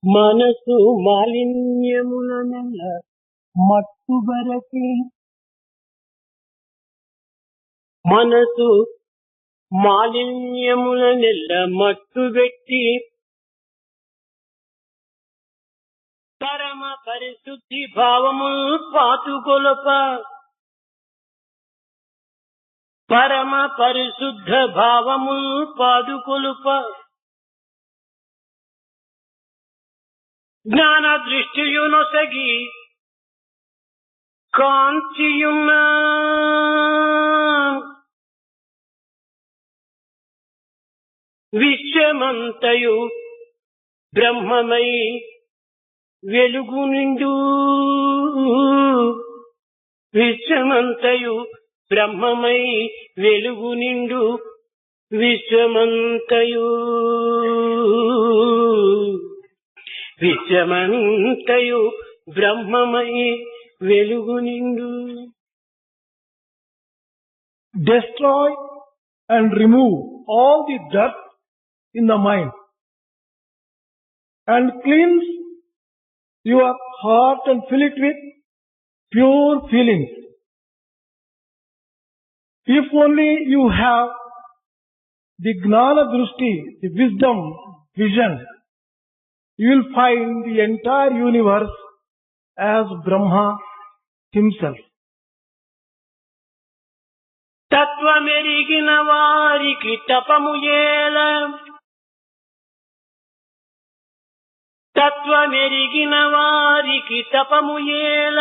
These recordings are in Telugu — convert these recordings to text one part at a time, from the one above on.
మనసు మాలిన్యములనెల్ల మట్టుబరకే మనసు మాలిన్యములనెల్ల మట్టుబెట్టి పరమ పరిశుద్ధి భావముల్ పాతుకొలప పరమ పరిశుద్ధ భావముల్ పాదుకొలుప జ్ఞాన దృష్టియునొసగి కాంతియున్న విశ్వమంతయు బ్రహ్మమై వెలుగు నిండు విశ్వమంతయు బ్రహ్మమై వెలుగు నిండు విశ్వమంతయు విశ్వమంతయు బ్రహ్మమై వెలుగు నిండు. Destroy and remove all the dirt in the mind and cleanse your heart and fill it with pure feelings. If only you have the Gnana Drushti, the wisdom, vision, you will find the entire universe as Brahma himself. తత్వమెరిగిన వారికి తపము ఏల తత్వమెరిగిన వారికి తపము ఏల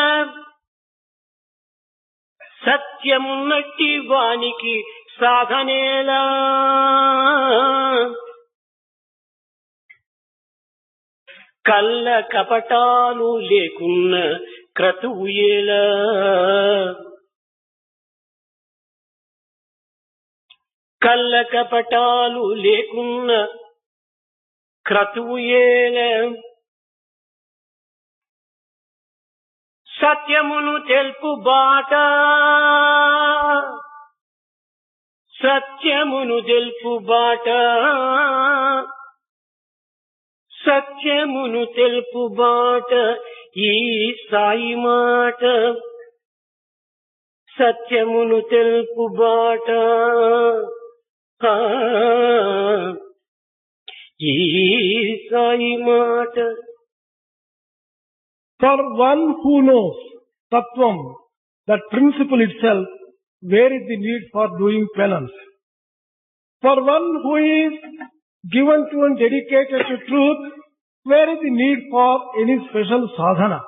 సత్యమున్నట్టి వానికి సాధనేలా కల్ల కపటాలు లేకున్న క్రతువు ఏలా కల్ల కపటాలు లేకున్న క్రతువు ఏల సత్యమును తెలుపు బాట సత్యమును తెలుపు బాట సత్యమును తెలుపు బాట ఈ సాయి మాట సత్యమును తెలుపు బాట ఈ సాయి మాట. For one who knows Tattvam, that principle itself, where is the need for doing penance? For one who is given to and dedicated to truth, where is the need for any special sadhana?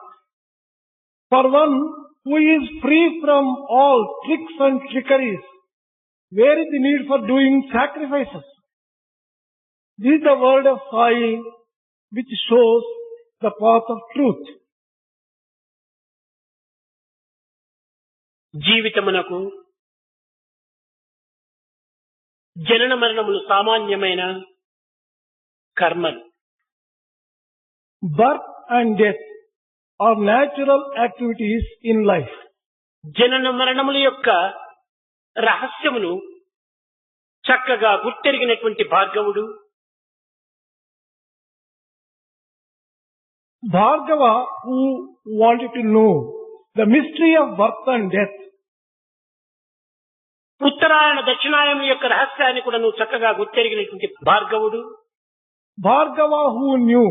For one who is free from all tricks and trickeries, where is the need for doing sacrifices? This is the word of Sai which shows the path of truth. జీవితమునకు జనన మరణములు సామాన్యమైన కర్మలు. Birth and death are natural activities in life. జనన మరణముల యొక్క రహస్యమును చక్కగా గుర్తెరిగినటువంటి భార్గవుడు Bhargava, who wanted to know the mystery of birth and death, ఉత్తరాయణ దక్షిణాయనం యొక్క రహస్యాన్ని కూడా నువ్వు చక్కగా గుర్తెరిగినటువంటి భార్గవుడు Bhargava, who knew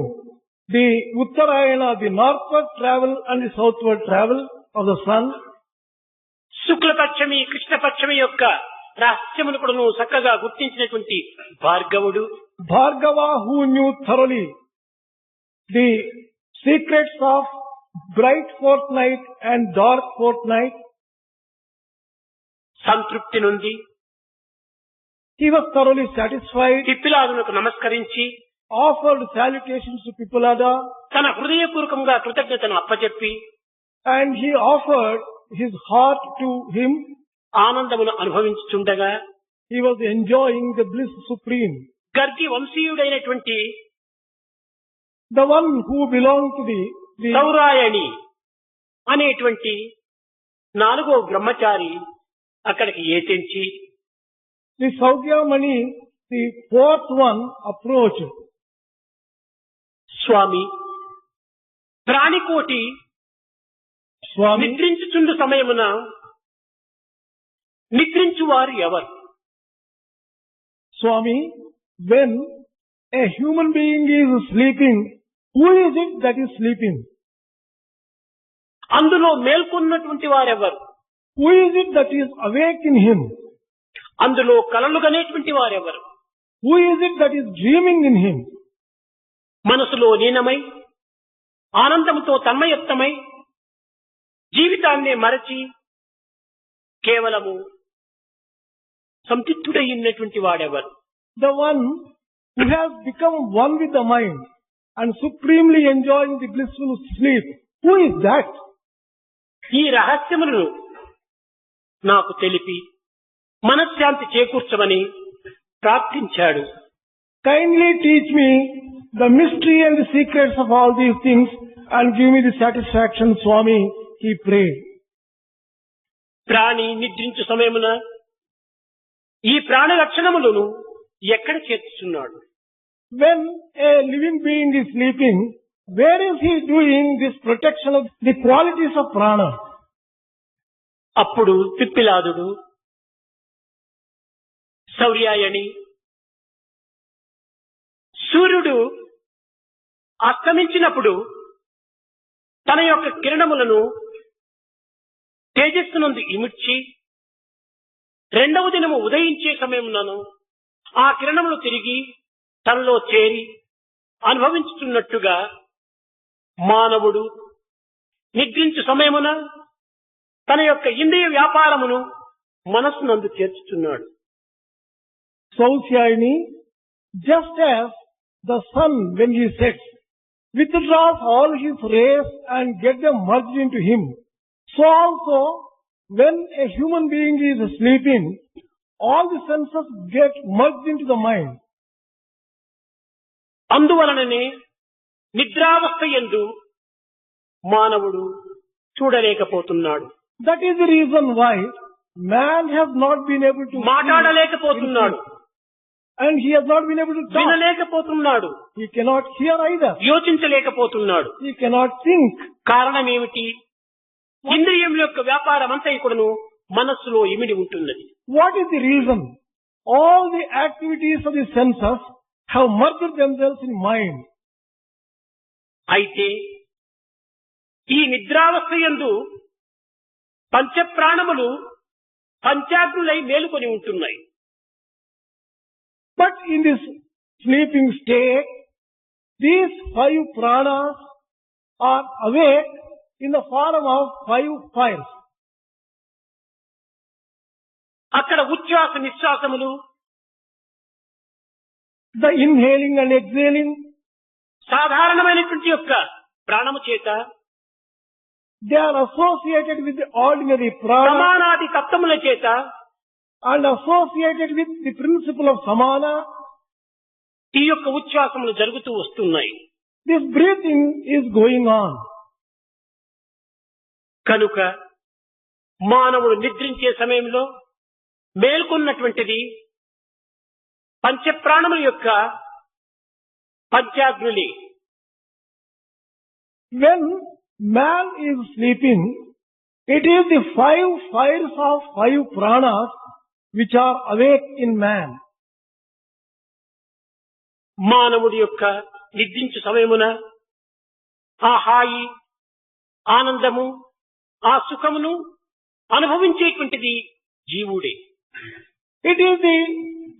the Uttarayana, the northward travel and the southward travel of the sun, శుక్లపక్షమి కృష్ణపక్షమి యొక్క రహస్యమును కూడా నువ్వు చక్కగా గుర్తించినటువంటి భార్గవుడు Bhargava, who knew thoroughly the secrets of bright fortnight and dark fortnight, సంతృప్తి నుండి he was thoroughly satisfied, పిప్పిలాదులకు నమస్కరించి offered salutations to Pippalada, తన హృదయపూర్వకంగా కృతజ్ఞతను అప్పచెప్పి and he offered his heart to him. ఆనందమును అనుభవించుచుండగా He was enjoying the bliss supreme. గర్గి వంశీయుడైనటువంటి The one who belonged to the సౌరాయణి అనేటువంటి నాలుగో బ్రహ్మచారి అక్కడికి ఏతించి the Saugyamani, the fourth one, approached. Swamy, ప్రాణికోటి Swami, నిద్రించుచుండు సమయమున నిద్రించువారు ఎవరు? Swami, when a human being is sleeping, who is it that is sleeping? అందులో మేల్కొన్నటువంటి వారెవరు? Who is it that is awake in him? అందులో కలలుగనేటువంటి వారెవరు? Who is it that is dreaming in him? మనసులో లీనమై ఆనందముతో తన్మయత్తమై జీవితాన్నే మరచి కేవలము సంతృప్తుడైనటువంటి వాడెవరు? The one who has become one with the mind and supremely enjoying the blissful sleep. Who is that? ఈ రహస్యములను నాకు తెలిపి మనశ్శాంతి చేకూర్చమని ప్రార్థించాడు. Kindly teach me the mystery and the secrets of all these things and give me the satisfaction, Swami, he prayed. ప్రాణి నిద్రించు సమయమున ఈ ప్రాణ లక్షణములను ఎక్కడ చేర్చుతున్నాడు? When a living being is sleeping, where is he doing this protection of the qualities of prana? అప్పుడు పిప్పిలాదుడు శౌర్యాయని సూర్యుడు అస్తమించినప్పుడు తన యొక్క కిరణములను తేజస్సునందు ఇముడ్చి రెండవ దినము ఉదయించే సమయమునను ఆ కిరణములు తిరిగి తనలో చేరి అనుభవించుతున్నట్టుగా మానవుడు నిద్రించు సమయమున తన యొక్క ఇంద్రియ వ్యాపారమును మనస్సునందు చేర్చుతున్నాడు. Sausyayini, just as the sun when he sets withdraws all his rays and get them merged into him, so also when a human being is sleeping, all the senses get merged into the mind. అందువలననే నిద్రావస్థ యందు మానవుడు చూడలేకపోతున్నాడు, That is the reason why man has not been able to మాట్లాడలేకపోతున్నాడు, and he has not been able to talk. వినలేకపోతున్నాడు, He cannot hear either. యోచించలేకపోతున్నాడు. He cannot think. కారణం ఏమిటి? ఇంద్రియం యొక్క వ్యాపారం అంతా ఇక్కడను మనస్సులో ఇమిడి ఉంటున్నది. What is the reason? All the activities of the senses have merged themselves in mind. అయితే ఈ నిద్రావస్థ యందు పంచప్రాణములు పంచాగ్నులై మేలుకొని ఉంటున్నాయి. But in this sleeping state, these 5 pranas are awake in the form of 5 fires. అక్కడ ఉచ్ఛ్వాస నిశ్వాసములు, The inhaling and exhaling, సాధారణమైనటువంటి యొక్క ప్రాణము చేత they are associated with the ordinary prana సమానాది తత్వముల చేత and associated with the principle of samana. ఈ యొక్క ఉచ్ఛ్వాసములు జరుగుతూ వస్తున్నాయి. This breathing is going on. కనుక మానవుడు నిద్రించే సమయంలో మేల్కొన్నటువంటిది పంచప్రాణముల యొక్క పంచాగ్నులే. When man is sleeping, it is the 5 fires of 5 pranas which are awake in man. మానవుడి యొక్క నిద్రించు సమయమున ఆ హాయి, ఆనందము, ఆ సుఖమును అనుభవించేటువంటిది జీవుడే. It is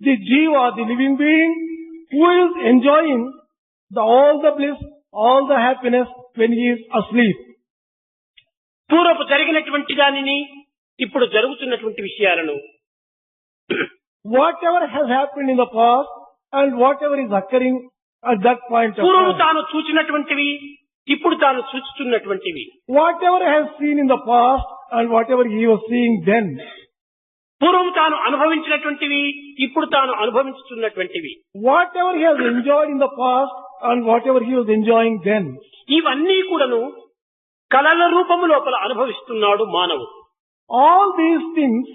the jiva, the living being, who is enjoying all the bliss, all the happiness when he is asleep. పూర్వపు జరిగినటువంటి దానిని ఇప్పుడు జరుగుతున్నటువంటి విషయాలను Whatever has happened in the past and whatever is occurring at that point of పూర్వము time, తాను చూచినటువంటివి ఇప్పుడు తాను చూచుతున్నటువంటివి, whatever has seen in the past and whatever he was seeing then, పూర్వం తాను అనుభవించినటువంటివి ఇప్పుడు తాను అనుభవించుతున్నటువంటివి, whatever he has enjoyed in the past and whatever he was enjoying then, ఇవన్నీ కూడాను కలల రూపము లోపల అనుభవిస్తున్నాడు మానవుడు. all these things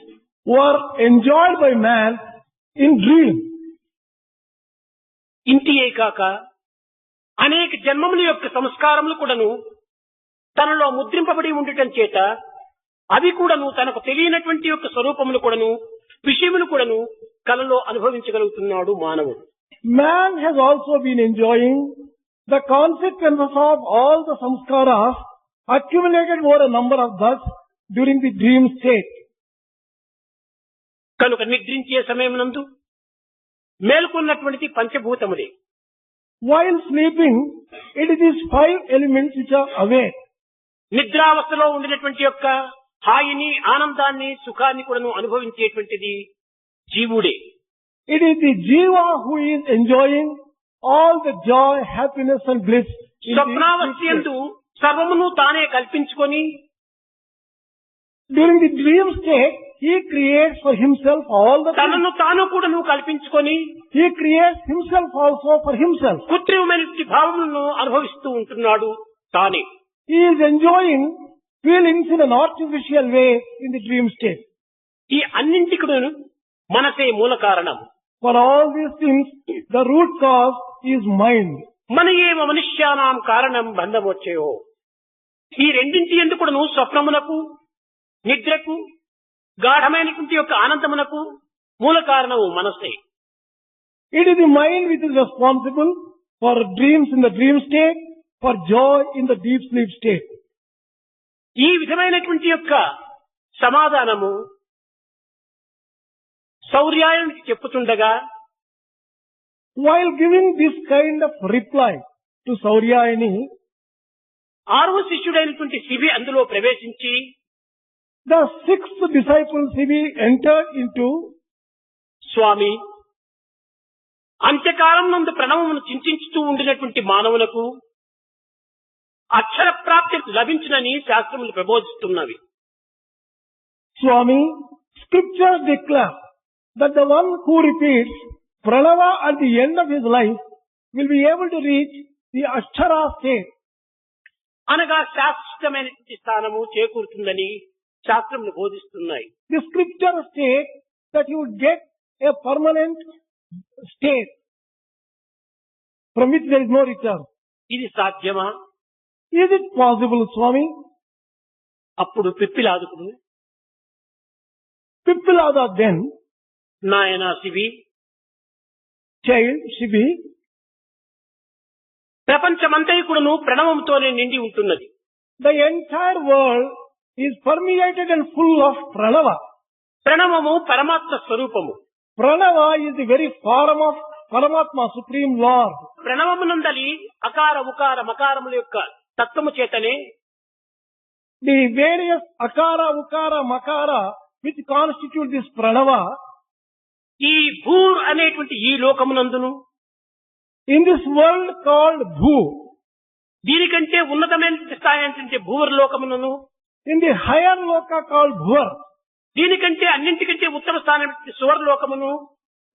were enjoyed by man in dream. ఇంటియే కాక అనేక జన్మముల యొక్క సంస్కారములు కూడాను తనలో ముద్రింపబడి ఉండటం చేత అవి కూడాను తనకు తెలియనటువంటి యొక్క స్వరూపములు కూడాను విషయములు కూడాను కలలో అనుభవించగలుగుతున్నాడు మానవుడు. Man has also been enjoying the consequences of all the samskaras accumulated over a number of births during the dream state. కనుక నిద్రించే సమయమునందు మేల్కొన్నటువంటి పంచభూతములే. While sleeping, it is these 5 elements which are awake. నిద్రావస్థలో ఉండినటువంటి యొక్క హాయిని, ఆనందాన్ని, సుఖాన్ని కూడాను అనుభవించేటువంటిది జీవుడే. It is the jiva who is enjoying all the joy, happiness and bliss. స్వప్నావస్థయందు సర్వమును తానే కల్పించుకొని during the dream state, he creates for himself all the things. తనను తాను కూడాను కల్పించుకొని He creates himself also for himself. కృత్రిమమైనటువంటి భావములను అనుభవిస్తూ ఉంటున్నాడు తానే. He is enjoying feelings in an artificial way in the dream state. ఈ అన్నింటికి మనసే మూల కారణం. For all these things, the root cause is mind. మన ఏవ మనుష్యానాం కారణం బంధమొచ్చేయో. ఈ రెండింటి ఎందుకు కూడాను స్వప్నమునకు, నిద్రకు, గాఢమైనటువంటి యొక్క ఆనందమునకు మూల కారణము మనసే. It is the mind which is responsible for dreams in the dream state, for joy in the deep sleep state. ఈ విధమైనటువంటి యొక్క సమాధానము శౌర్యాయునికి చెప్పుతుండగా, While giving this kind of reply to Sauryayani, 6వ శిష్యుడైనటువంటి శిబి అందులో ప్రవేశించి the 6th disciple Sibi entered into, స్వామి, అంత్యకాలం నందు ప్రణవమును చింతించుతూ ఉండినటువంటి మానవులకు అక్షర ప్రాప్తి లభించునని శాస్త్రములు ప్రబోధిస్తున్నవి. Swami, scriptures declare that the one who repeats Pranava at the end of his life will be able to reach the Akshara state. అనగా శాశ్వతమైనటువంటి స్థానము చేకూరుతుందని శాస్త్రములు బోధిస్తున్నాయి. The scripture states that you would get a permanent state from which there is no return. ఇది సాధ్యమా? Is it possible, Swami? అప్పుడు పిప్పిలాదుకుడు, Pippilada then, నాయన శివి, child Shibi, ప్రపంచమంతైకుడును ప్రణవంతోనే నిండి ఉంటున్నది. the entire world is permeated and full of Pranava. ప్రణవము పరమాత్మ స్వరూపము. Pranava is the very form of Paramatma, Supreme Lord. ప్రణవమునందలి అకార ఉకార మకారముల యొక్క తత్వము చేతనే The various Akara, Ukara, Makara which constitute this Pranava, ఈ భూర్ అనేటువంటి ఈ లోకమునందును, in this world called Bhu, దీనికంటే ఉన్నతమైన స్థాయి అంటే భూవర్ లోకములను, in the higher loka called Bhuvar, దీనికంటే అన్నింటికంటే ఉత్తమ స్థానం సువర్ లోకమును,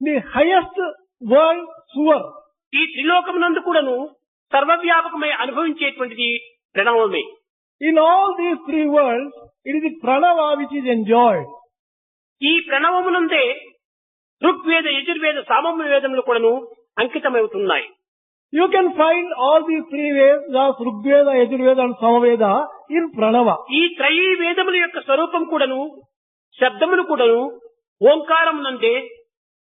the highest world Suvar. ఈ త్రిలోకమునందు కూడాను సర్వవ్యాపకమై అనుభవించేటువంటిది ప్రణవమే. In all these 3 worlds, it is the Pranava which is enjoyed. ఈ ప్రణవమునందే ఋగ్వేద, యజుర్వేద, సామవేద వేదములు కూడాను అంకితమవుతున్నాయి. You can find all these 3 Vedas, Rigveda, Yajurveda and Samaveda in Pranava. ఈ త్రయీ వేదముల యొక్క స్వరూపం కూడాను, శబ్దములు కూడాను ఓంకారమునందే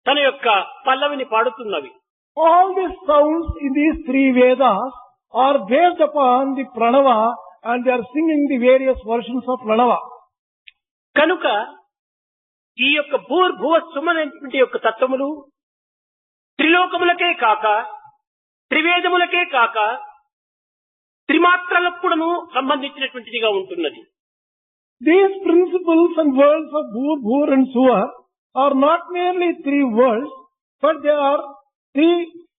తన యొక్క పల్లవిని పాడుతున్నవి. All these sounds in these 3 Vedas are based upon the Pranava and they are singing the various versions of Pranava. కనుక ఈ యొక్క భూర్భువ సుమనేటువంటి యొక్క తత్వములు త్రిలోకములకే కాక, త్రివేదములకే కాక, త్రిమాత్రలకు కూడాను సంబంధించినటువంటిదిగా ఉంటున్నది. These principles and worlds of Bhur, Bhur and Suvar are not merely 3 worlds, but they are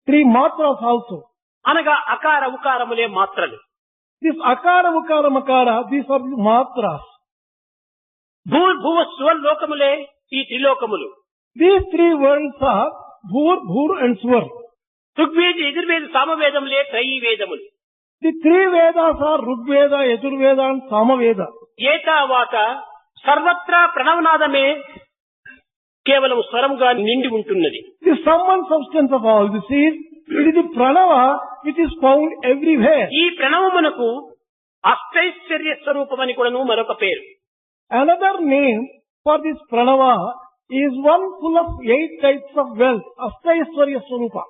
three matras also. అనగా అకార ఉకారములే మాత్రలు. This Akara, Ukara, Makara, these are the matras. భూర్భువ స్వలోకములే ఈ త్రిలోకములు. These 3 worlds are Bhur, Bhur and Suvar. Rigveda, Yajurveda, సామవేదములే త్రయీ వేదములు. The 3 Vedas are Rigveda, Yajurveda and Samaveda. ఏతావాత సర్వత్రా ప్రణవనాదమే కేవలం స్వరముగా నిండి ఉంటున్నది. The sum and substance of all this is It is the pranava which is found everywhere. ఈ ప్రణవమునకు అష్టైశ్వర్య స్వరూపమని కూడాను మరొక పేరు. Another name for this pranava is one full of 8 types of wealth, Ashtaishwarya Swarupa.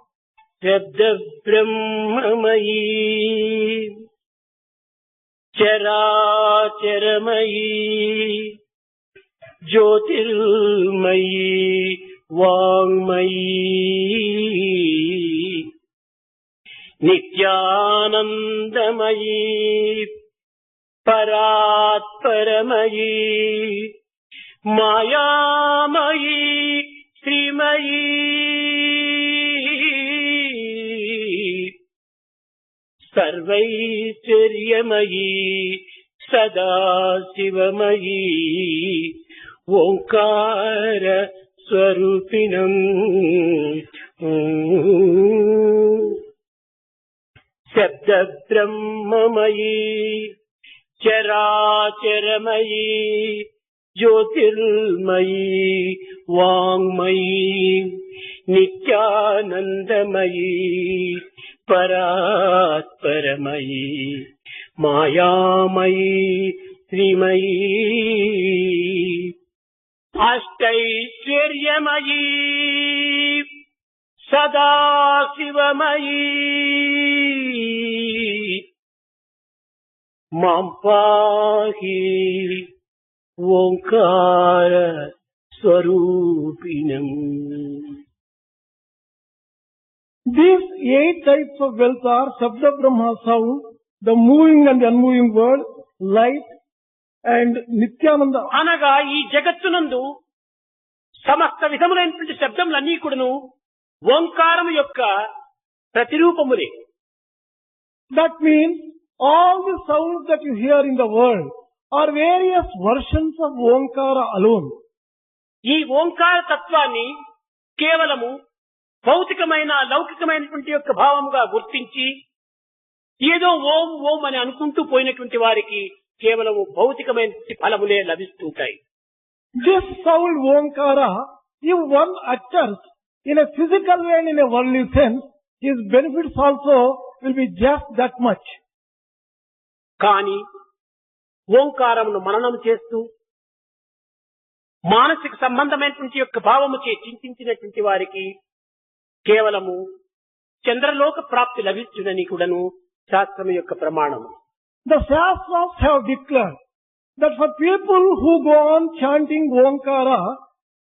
శబ్ద బ్రహ్మమయీ చరాచరమయీ జ్యోతిర్మయీ వాంగ్మయీ నిత్యానందమయీ పరాత్పరమయీ మాయామయీ శ్రీమయీ సర్వైశ్వర్యమయీ సదాశివమయీ ఓంకార స్వరూపిణం. శబ్ద బ్రహ్మమయీ చరాచరమయీ జ్యోతిర్మయీ వాంగ్మయీ నిత్యానందమయీ పరాత్పరమయీ మాయామయీ శ్రీమయీ అష్టైశ్వర్యమయీ సదాశివమయీ మాం పాహి ఓంకార స్వరూపిణం. These 8 types of wealth are Sabda Brahma sound, the moving and the unmoving world, light and Nityananda. అనగా ఈ జగత్తునందు సమస్త విధములైనటువంటి శబ్దములన్నీ కూడాను ఓంకారము యొక్క ప్రతిరూపములే. That means all the sounds that you hear in the world are various versions of Omkara alone. ఈ ఓంకార తత్వాన్ని కేవలము భౌతికమైన లౌకికమైనటువంటి యొక్క భావముగా గుర్తించి ఏదో ఓం ఓం అని అనుకుంటూ పోయినటువంటి వారికి కేవలము భౌతికమైన ఫలములే లభిస్తుంటాయి. This sound Omkara, if one utters in a physical way and in a worldly sense, his benefits also will be just that much. కానీ ఓంకారమును మననం చేస్తూ మానసిక సంబంధమైనటువంటి యొక్క భావము చే చింతించినటువంటి వారికి కేవలము చంద్రలోక ప్రాప్తి లభించునని కూడాను శాస్త్రం యొక్క ప్రమాణము. The Shastras have declared that for people who go on chanting Omkara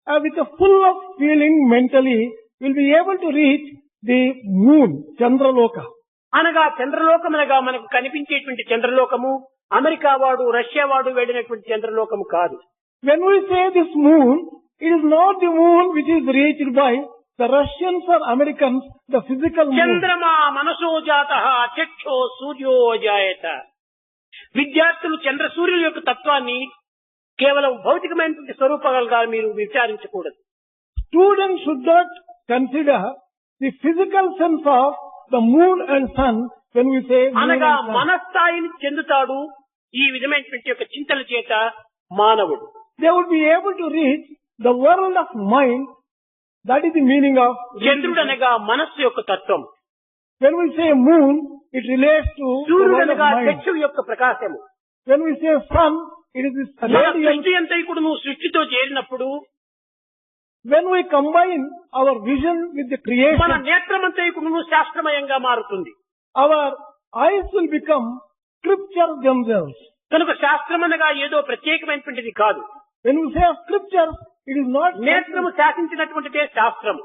with a full of feeling mentally will be able to reach the moon, Chandraloka. అనగా చంద్రలోకమునగా మనకు కనిపించేటువంటి చంద్రలోకము అమెరికా వాడు రష్యా వాడు వెళ్ళినటువంటి చంద్రలోకము కాదు. When we say this moon, it is not the moon which is reached by the Russians or Americans, the physical moon. చంద్రమా మనసో జాతః చక్షో సూర్యో జాయత. విద్యార్థులు చంద్ర సూర్యుల యొక్క తత్వాన్ని కేవలం భౌతికమైనటువంటి స్వరూపాలుగా మీరు విచారించకూడదు. Students should not consider the physical sense of the moon and sun when we say moon అనగా and sun. మనస్థాయిని చెందుతాడు ఈ విధమైనటువంటి యొక్క చింతల చేత మానవుడు. They would be able to reach the world of mind. That is the meaning of చంద్రుడు అనగా మనస్సు యొక్క తత్వం. when we say moon, it relates to the సూర్యుడు world of అనగా mind. చక్షువు యొక్క ప్రకాశము. When we say sun, it is this మన radiance. సృష్టి అంతా ఇప్పుడు నువ్వు సృష్టితో చేరినప్పుడు When we combine our vision with the మన creation, నేత్రమంతా ఇప్పుడు నువ్వు శాస్త్రమయంగా మారుతుంది. our eyes will become scriptures themselves. కనుక శాస్త్రం అనగా ఏదో ప్రత్యేకమైనటువంటిది కాదు. When we say scriptures, it is not నేత్రము శాసించినటువంటిదే శాస్త్రం.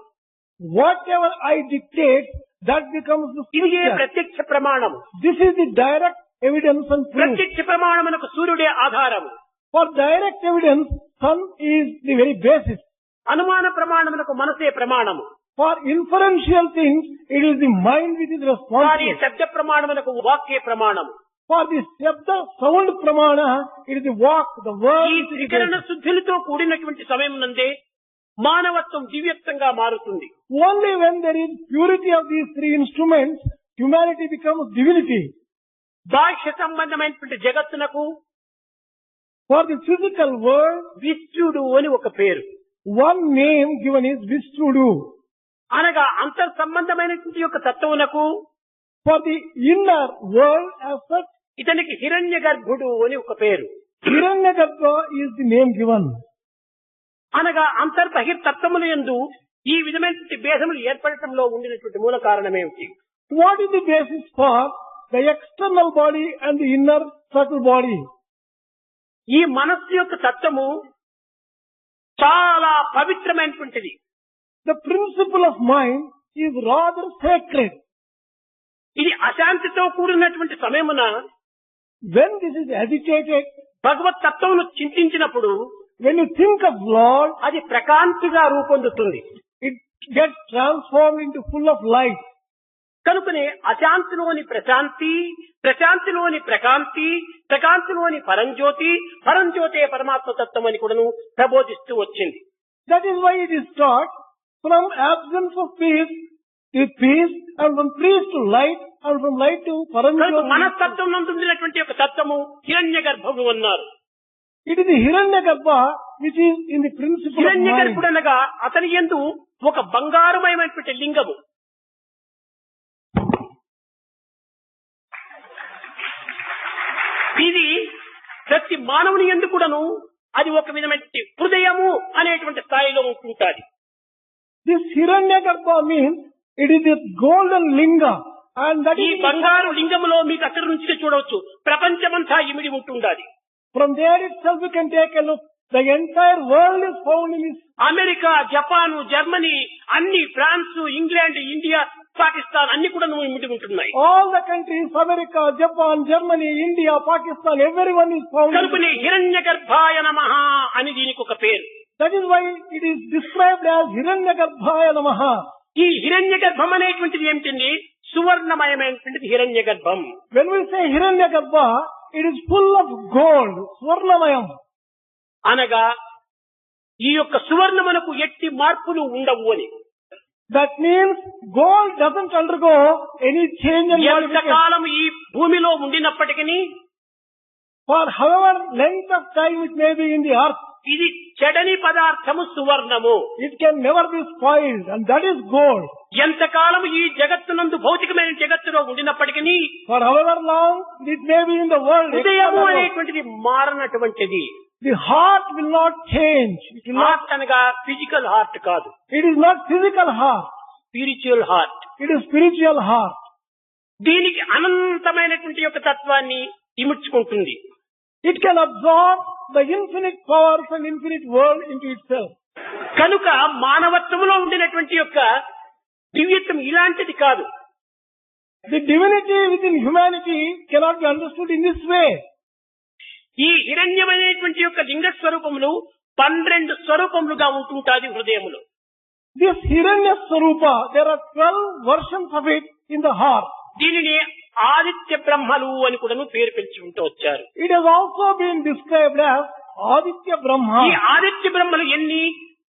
whatever I dictate, that becomes the ఇది ఏ scripture. ప్రత్యక్ష ప్రమాణము. This is the direct evidence and proof. ప్రత్యక్ష ప్రమాణమునకు సూర్యుడే ఆధారము. For direct evidence, sun is the very basis. అనుమాన ప్రమాణమునకు మనసే ప్రమాణము. For inferential things, it is the mind which is వారి responsible. శబ్ద ప్రమాణమునకు వాక్యే ప్రమాణము. For the shabda sound pramana, it is the walk, the word. ఈ which is the త్రికరణ basis. శుద్ధిలతో కూడినటువంటి సమయం నందే మానవత్వం దివ్యత్వంగా మారుతుంది. Only when there is purity of these three instruments, humanity becomes divinity. బాహ్య సంబంధమైనటువంటి జగత్తునకు For the physical world, విశ్వడు అని ఒక పేరు. one name given is Vishnudu. అనగా అంతర్ సంబంధమైనటువంటి యొక్క తత్వమునకు For the inner world as such, ఇతనికి హిరణ్య గర్భుడు అని ఒక పేరు. Hiranyagarbha is the name given. అనగా అంతర్బహిర్తత్వముల యందు ఈ విధమైనటువంటి భేదములు ఏర్పడటంలో ఉండినటువంటి మూల కారణమేమిటి? What is the basis for the external body and the inner subtle body? ఈ మనస్సు యొక్క తత్వము చాలా పవిత్రమైనటువంటిది. The principle of mind is rather sacred. ఇది అశాంతితో కూడినటువంటి సమయమున When this is agitated, భగవత్ తత్వమును చింతించినప్పుడు when you think of Lord, అది ప్రకాంతిగా రూపొందుతుంది. it gets transformed into full of light. కనుకనే అశాంతిలోని ప్రశాంతి, ప్రశాంతిలోని ప్రకాంతి, ప్రకాంతిలోని పరంజ్యోతి, పరంజ్యోతే పరమాత్మ తత్వం అని కూడాను ప్రబోధిస్తూ వచ్చింది. That is why it is taught from absence of peace to peace, and from peace to light, and from light to కనుక paranjyoti. మనస్తత్వం నందుండినటువంటి ఒక తత్వము హిరణ్య గర్భము అన్నారు. It is the Hiranyagarbha which is in the principle of హిరణ్య mind. గర్భుడు అనగా అతని యందు ఒక బంగారుమయమైనటువంటి లింగము. ఇది ప్రతి మానవుని యందు కూడాను అది ఒక విధమైన హృదయము అనేటువంటి స్థాయిలో ఉంటుంటాది. This Hiranyagarbha means it is a golden linga, and that ఈ is బంగారు లింగములో మీకు అక్కడి నుంచి చూడవచ్చు ప్రపంచమంతా ఇమిడి ఉంటుండాలి. from there itself we can take a look. The entire world is found in this. America, Japan, Germany, అన్ని ఫ్రాన్స్, ఇంగ్లాండ్, ఇండియా, పాకిస్తాన్ అన్ని కూడా ఇమిడి ఉంటున్నాయి. All the countries, America, Japan, Germany, India, Pakistan, everyone is found in కనుకనే హిరణ్య గర్భాయ నమః అని దీనికి ఒక పేరు. That is why it is described as Hiranyagarbhaya Namaha. ఈ హిరణ్య గర్భం అనేటువంటిది ఏమిటండి? సువర్ణమయమైనటువంటిది హిరణ్య గర్భం. When we say Hiranyagarbha, it is full of gold, Swarnamayam. అనగా ఈ యొక్క సువర్ణమునకు ఎట్టి మార్పులు ఉండవు అని. That means gold doesn't undergo any change and modification. ఎంతకాలం ఈ భూమిలో ఉండినప్పటికీ For however length of time it may be in the earth, ఇది చెడని పదార్థము సువర్ణము. it can never be spoiled, and that is gold. ఎంతకాలం ఈ జగత్తునందు భౌతికమైన జగత్తులో ఉండినప్పటికీ For however long it may be in the world, హృదయము అనేటువంటిది మారనటువంటిది. the heart will not change. It will not. Heart అనగా ఫిజికల్ హార్ట్ కాదు, It is not physical heart. Spiritual heart. It is spiritual heart. దీనికి అనంతమైనటువంటి యొక్క తత్వాన్ని ఇముడ్చుకుంటుంది. It can absorb the infinite powers and infinite world into itself. కనుక మానవత్వంలో ఉండినటువంటి యొక్క దివ్యత్వం ఇలాంటిది కాదు. The divinity within humanity cannot be understood in this way. ఈ హిరణ్యమైనటువంటి యొక్క లింగ స్వరూపములు 12 స్వరూపములుగా ఉంటుంటాది హృదయములో. This Hiranya Swarupa, there are 12 versions of it in the heart. దీనిని ఆదిత్య బ్రహ్మలు అని కూడా పేరు పిలుచుకుంటూ వచ్చారు. It has also been described as Aditya ఈ Brahma. ఆదిత్య బ్రహ్మలు ఎన్ని?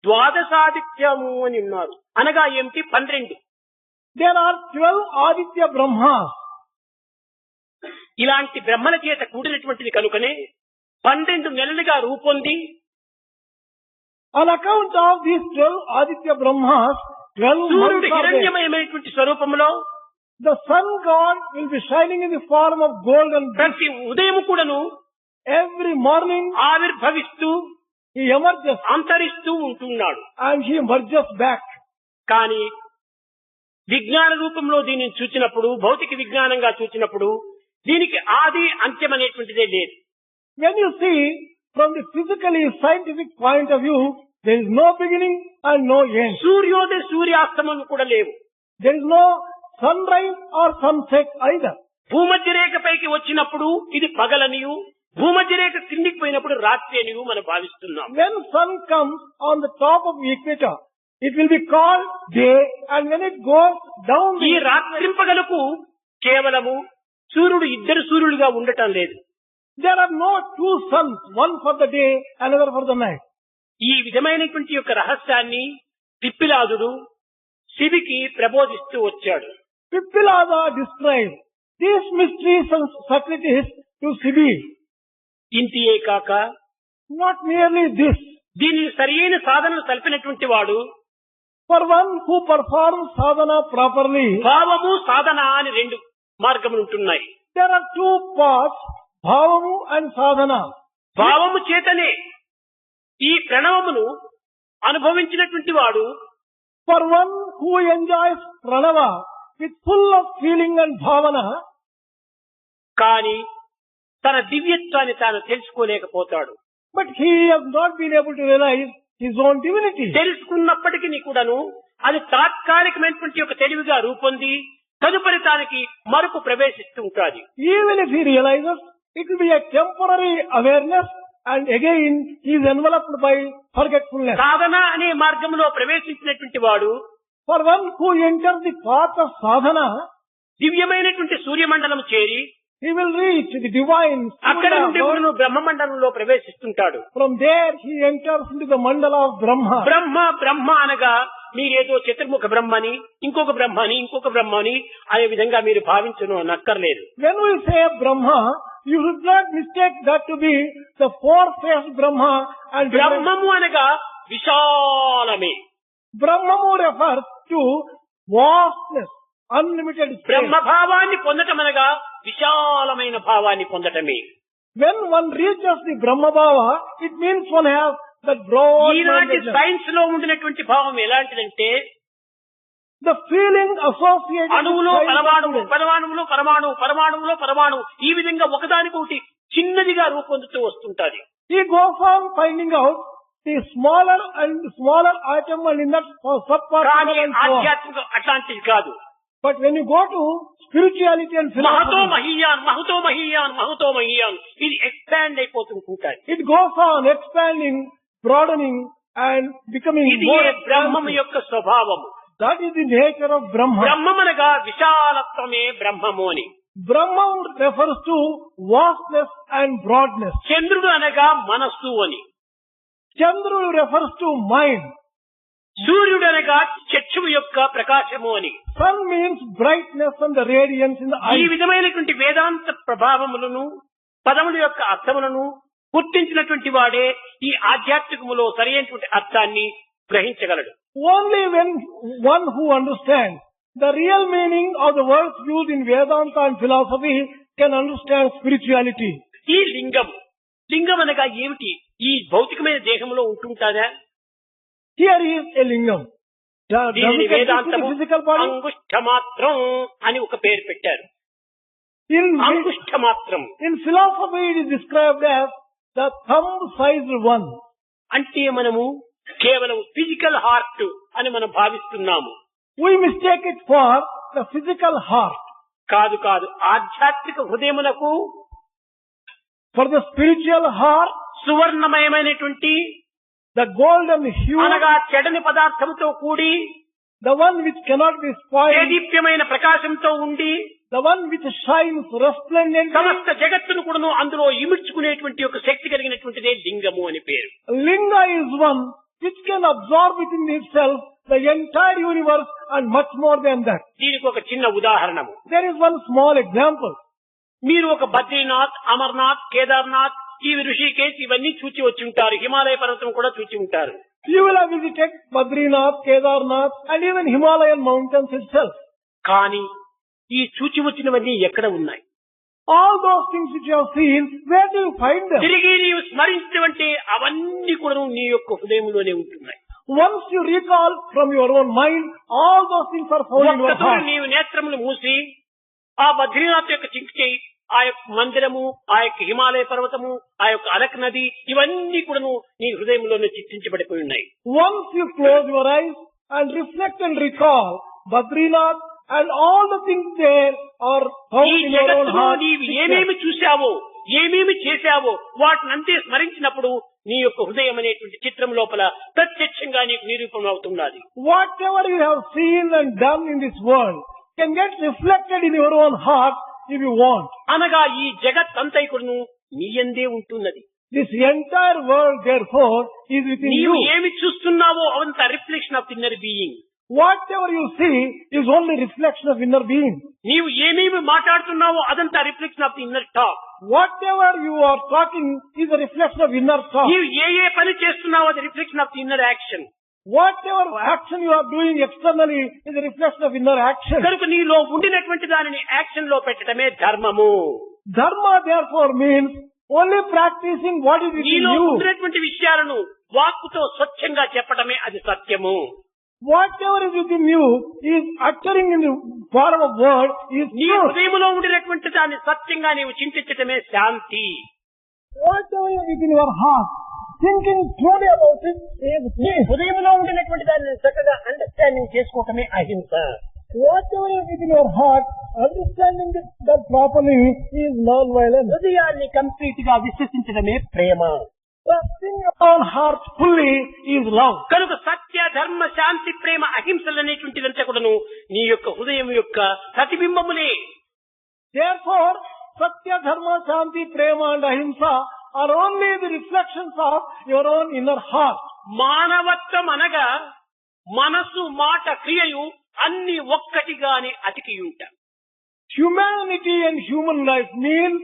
ద్వాదశాదిత్యము అని ఉన్నారు. అనగా ఏమిటి? 12. There are 12 Aditya Brahmas. ఇలాంటి బ్రహ్మల చేత కూడినటువంటిది కనుకనే 12 నెలలుగా రూపొంది On account of these 12 Aditya Brahmas, 12 సూర్యుడు months are there. హిరణ్యమయమైనటువంటి స్వరూపంలో The sun god will be shining in the form of golden. ప్రతి ఉదయం కూడాను Every morning ఆవిర్భవిస్తూ he emerges అంతరిస్తూ ఉంటున్నాడు. and he emerges back. కానీ విజ్ఞాన రూపంలో దీనిని చూచినప్పుడు, భౌతిక విజ్ఞానంగా చూచినప్పుడు దీనికి ఆది అంత్యం అనేటువంటిదే లేదు. When you see from the physically scientific point of view, there is no beginning and no end. సూర్యోదయ సూర్యాస్తమం కూడా లేవు. There is no sunrise or sunset either. భూమధ్య రేఖపైకి వచ్చినప్పుడు ఇది పగలనియు, భూమధ్య రేఖ కిందికి పోయినప్పుడు రాత్రి అనియు మనం భావిస్తున్నాం. When sun comes on the top of the equator, it will be called day, and when it goes down ఈ the రాత్రింపగలకు కేవలము సూర్యుడు ఇద్దరు సూర్యులుగా ఉండటం లేదు. there are no two suns, one for the day, another for the night. ఈ విధమైనటువంటి యొక్క రహస్యాన్ని పిప్పిలాదుడు శివికి ప్రబోధిస్తూ వచ్చాడు. Pippilada describes these mysteries and subtleties to Sibi. ఇంతియే కాక Not merely this, దీనిని సరియైన సాధనలు తెలిపినటువంటి వాడు For one who performs sadhana properly, భావము సాధన అని రెండు మార్గములు ఉంటున్నాయి. there are two paths, bhavamu and sadhana. భావము చేతనే ఈ ప్రణవమును అనుభవించినటువంటి వాడు For one who enjoys pranava with full of feeling and bhavana, కానీ తన దివ్యత్వాన్ని తాను తెలుసుకోలేకపోతాడు. but he has not been able to realize his own divinity. తెలుసుకున్నప్పటికీ కూడాను అది తాత్కాలికమైనటువంటి ఒక తెలివిగా రూపొంది తదుపరి తానికి మరొక ప్రవేశిస్తూ ఉంటుంది. Even if he realizes, it will be a temporary awareness, and again he is enveloped by forgetfulness. సాధన అనే మార్గంలో ప్రవేశించినటువంటి వాడు For one who enters the path of sadhana, దివ్యమైనటువంటి సూర్యమండలం చేరి he will reach the divine. అక్కడ నుండి కూడా బ్రహ్మమండలంలో ప్రవేశిస్తుంటాడు. From there he enters into the mandala of Brahma. బ్రహ్మ అనగా మీరేదో చతుర్ముఖ బ్రహ్మని, ఇంకొక బ్రహ్మని, ఇంకొక బ్రహ్మని అనే విధంగా మీరు భావించను నక్కర్లేదు. When we say Brahma, you should not mistake that to be the four-faced Brahma. And బ్రహ్మము అనగా విశాలమే. Brahmamu refers to vastness, unlimited space. బ్రహ్మ భావాన్ని పొందటం అనగా విశాలమైన భావాన్ని పొందటమే. When one reaches the Brahma Bhava, it means one has that broad ఈనాటి mindedness. సైన్స్ లో ఉండినటువంటి భావం ఎలాంటిదంటే The feeling associated అణువులో with పరమాణువు, science. పరమాణువులో పరమాణువు, పరమాణువులో పరమాణువు ఈ విధంగా ఒకదానికొకటి చిన్నదిగా రూపొందుతూ వస్తుంటాది. He goes on finding out the smaller and smaller atom and in that కానీ subparticle and so on. ఆధ్యాత్మిక అట్లాంటిది కాదు. But when you go to spirituality and Mahato philosophy, మహీయాన్, మహతో మహీయాన్, మహతో మహీయాన్ ఇది ఎక్స్పాండ్ అయిపోతుంటారు. it goes on expanding, broadening and becoming ఇది more బ్రహ్మం expansive. యొక్క స్వభావము. That is the nature of Brahma. బ్రహ్మమనగా విశాలత్వమే బ్రహ్మము అని. Brahma refers to vastness and broadness. చంద్రుడు అనగా మనస్సు అని. Chandra refers to mind. సూర్యుడు అనగా చక్షువు యొక్క ప్రకాశము అని. Sun means brightness and the radiance in the ఈ eye. విధమైనటువంటి వేదాంత ప్రభావములను పదముల యొక్క అర్థములను గుర్తించినటువంటి వాడే ఈ ఆధ్యాత్మికములో సరైనటువంటి అర్థాన్ని గ్రహించగలడు. Only when one who understands the real meaning of the words used in Vedanta and philosophy can understand spirituality. ఈ లింగం అనగా ఏమిటి? ఈ భౌతికమైన దేహంలో ఉంటుంటాదా? Here is a lingam. Does దీనిని it exist in వేదాంతము the physical body? అంగుష్ట మాత్రం అని ఒక పేరు పెట్టారు. అంగుష్ట మాత్రం In philosophy it is described as the thumb-sized one. అంటే మనము కేవలం ఫిజికల్ హార్ట్ అని మనం భావిస్తున్నాము. We mistake it for the physical heart. కాదు ఆధ్యాత్మిక హృదయమునకు For the spiritual heart, సువర్ణమయమైనటువంటి the golden hue, అనగా చెడని పదార్థంతో కూడి the one which cannot be spoiled, దేదీప్యమైన ప్రకాశంతో ఉండి the one which shines resplendently. సమస్త జగత్తును కూడాను అందులో ఇమిడ్చుకునేటువంటి ఒక శక్తి కలిగినటువంటిదే లింగము అని పేరు. Linga is one which can absorb within itself the entire universe and much more than that. దీనికి ఒక చిన్న ఉదాహరణము. There is one small example. మీరు ఒక బద్రీనాథ్, అమర్నాథ్, కేదార్నాథ్, ఈ ఋషికేశ్ ఇవన్నీ చూచి వచ్చి ఉంటారు. హిమాలయ పర్వతం కూడా చూచి ఉంటారు. You will have visited Badrinath, Kedarnath and even Himalayan mountains itself. కానీ ఈ చూచి వచ్చినవన్నీ ఎక్కడ ఉన్నాయి? All those things which you have seen, where do you find them? తిరిగి నీవు స్మరించవంటే అవన్నీ కూడా నీ యొక్క హృదయంలోనే ఉంటున్నాయి. Once you recall from your own mind, all those things are found in your ఒక్కసారి heart. నీవు నేత్రములు మూసి ఆ బద్రీనాథ్ యొక్క చింకి ఆ యొక్క మందిరము, ఆ యొక్క హిమాలయ పర్వతము, ఆ యొక్క అలక్ నది ఇవన్నీ కూడాను నీ హృదయంలోనే చిత్రించబడిపోయి ఉన్నాయి. Once you close your eyes and reflect and recall Badrinath and all the things there are found ఈ in your own జగత్తులో heart. నీవు ఏమేమి చూశావో, ఏమేమి చేశావో వాటినంతే స్మరించినప్పుడు నీ యొక్క హృదయం అనేటువంటి చిత్రం లోపల ప్రత్యక్షంగా నీకు నిరూపణ అవుతున్నది. Whatever you have seen and done in this world can get reflected in your own heart if you want. అనగా ఈ జగత్ అంతా కూడాను నీ యందే ఉంటున్నది. This entire world therefore is within నీవు you. ఏమి చూస్తున్నావో అవంతా reflection of inner being. Whatever you see is only reflection of inner being. నీవు ఏమేమి మాట్లాడుతున్నావో అదంతా reflection of the inner talk. Whatever you are talking is a reflection of inner thought. నీవు ఏ పని చేస్తున్నావో అది reflection of the inner action. Whatever action you are doing externally is a reflection of inner action. కనుక నీలో ఉండినటువంటి దానిని యాక్షన్ లో పెట్టడమే ధర్మము. Dharma therefore means only practicing what is within నీలో you. ఉండినటువంటి విషయాలను వాక్కుతో స్వచ్ఛంగా చెప్పడమే అది సత్యము. Whatever is within you is uttering in the form of word is నీ truth. హృదయంలో ఉండినటువంటి దాన్ని సత్యంగా నీవు చింతించటమే శాంతి. Whatever is within your heart, thinking truly about it is నీ peace. హృదయంలో ఉండినటువంటి దాన్ని చక్కగా అండర్స్టాండింగ్ చేసుకోవటమే అహింస. Whatever is within your heart, understanding that properly is non-violence. హృదయాన్ని కంప్లీట్ గా విశ్వసించడమే ప్రేమ. Trusting your own heart fully is love. కనుక సత్య ధర్మ శాంతి ప్రేమ అహింసలు అనేటువంటిదంతా కూడాను నీ యొక్క హృదయం యొక్క ప్రతిబింబములే. Therefore, Satya, Dharma, Shanti, Prema and Ahimsa are only the reflections of your own inner heart. మానవత్వం అనగా మనసు మాట క్రియయు అన్ని ఒక్కటిగానే అతికియుంట. Humanity and human life means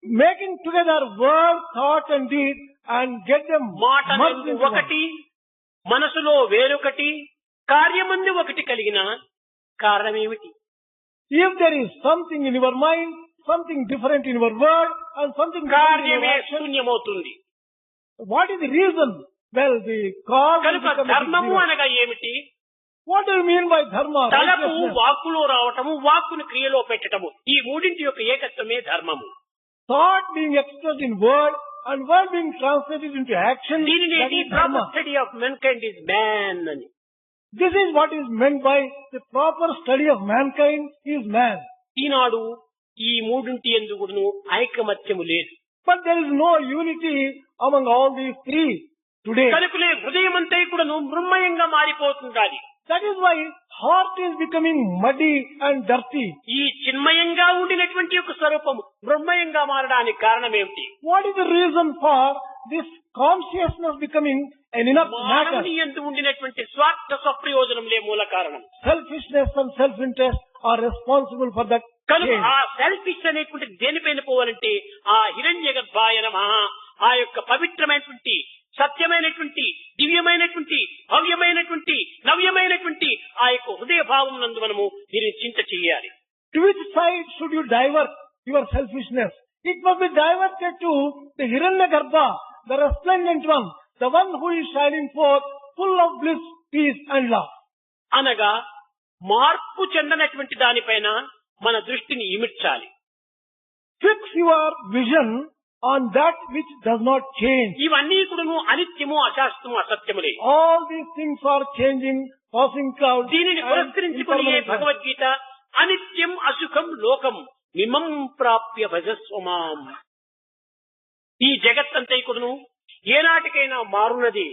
making together word, thought and deed and get them మాట merged into one. ఒకటి, మనసులో వేరొకటి, కార్యమందు ఒకటి కలిగిన కారణమేమిటి? If there is something in your mind, something different in your word and something different in your కార్యమే action, శూన్యమవుతుంది. what is the reason? Well, the cause will కనుక become a big ధర్మము zero. అనగా ఏమిటి? What do you mean by dharma? తలపు Righteousness. వాక్కులో రావటము, వాక్కును క్రియలో పెట్టటము, ఈ మూడింటి యొక్క ఏకత్వమే ధర్మము. Thought being expressed in word and word being translated into action. దీనిని That the is proper dharma. Study of mankind is man అని. This is what is meant by the proper study of mankind is man. ఈనాడు ఈ మూడింటి యందు కూడాను ఐకమత్యము లేదు. But there is no unity among all these three today. కనుకనే హృదయం అంతా కూడాను మృన్మయంగా మారిపోతుండాలి. That is why heart is becoming muddy and dirty. ఈ చిన్మయంగా ఉండినటువంటి యొక్క స్వరూపము మృన్మయంగా మారడానికి కారణం ఏమిటి? What is the reason for this consciousness becoming an inert matter? మానవుని యందు ఉండినటువంటి స్వార్థ స్వప్రయోజనములే మూల కారణం. Selfishness and self-interest are responsible for that కనుక change. ఆ సెల్ఫిష్ అనేటువంటి దేనిపైన పోవాలంటే ఆ హిరణ్య గర్భాయ నమః, ఆ యొక్క పవిత్రమైనటువంటి సత్యమైనటువంటి దివ్యమైనటువంటి భవ్యమైనటువంటి నవ్యమైనటువంటి ఆ యొక్క హృదయ భావం నందు మనము దీనిని చింత చేయాలి. To which side should you divert your selfishness? It must be diverted to the Hiranyagarbha, the resplendent one, the one who is shining forth, full of bliss, peace and love. అనగా మార్పు చెందనటువంటి దానిపైన మన దృష్టిని ఇమిడ్చాలి. Fix your vision on that which does not change. ఇవన్నీ కూడాను అనిత్యము, అశాస్త్రము, అసత్యములే. All these things are changing, passing clouds. దీనిని and పురస్కరించుకుని impermanent. భగవద్గీత అనిత్యం అసుఖం లోకం మిమం ప్రాప్య భజస్వమాం. ఈ జగత్తంతా కూడాను ఏనాటికైనా మారున్నది.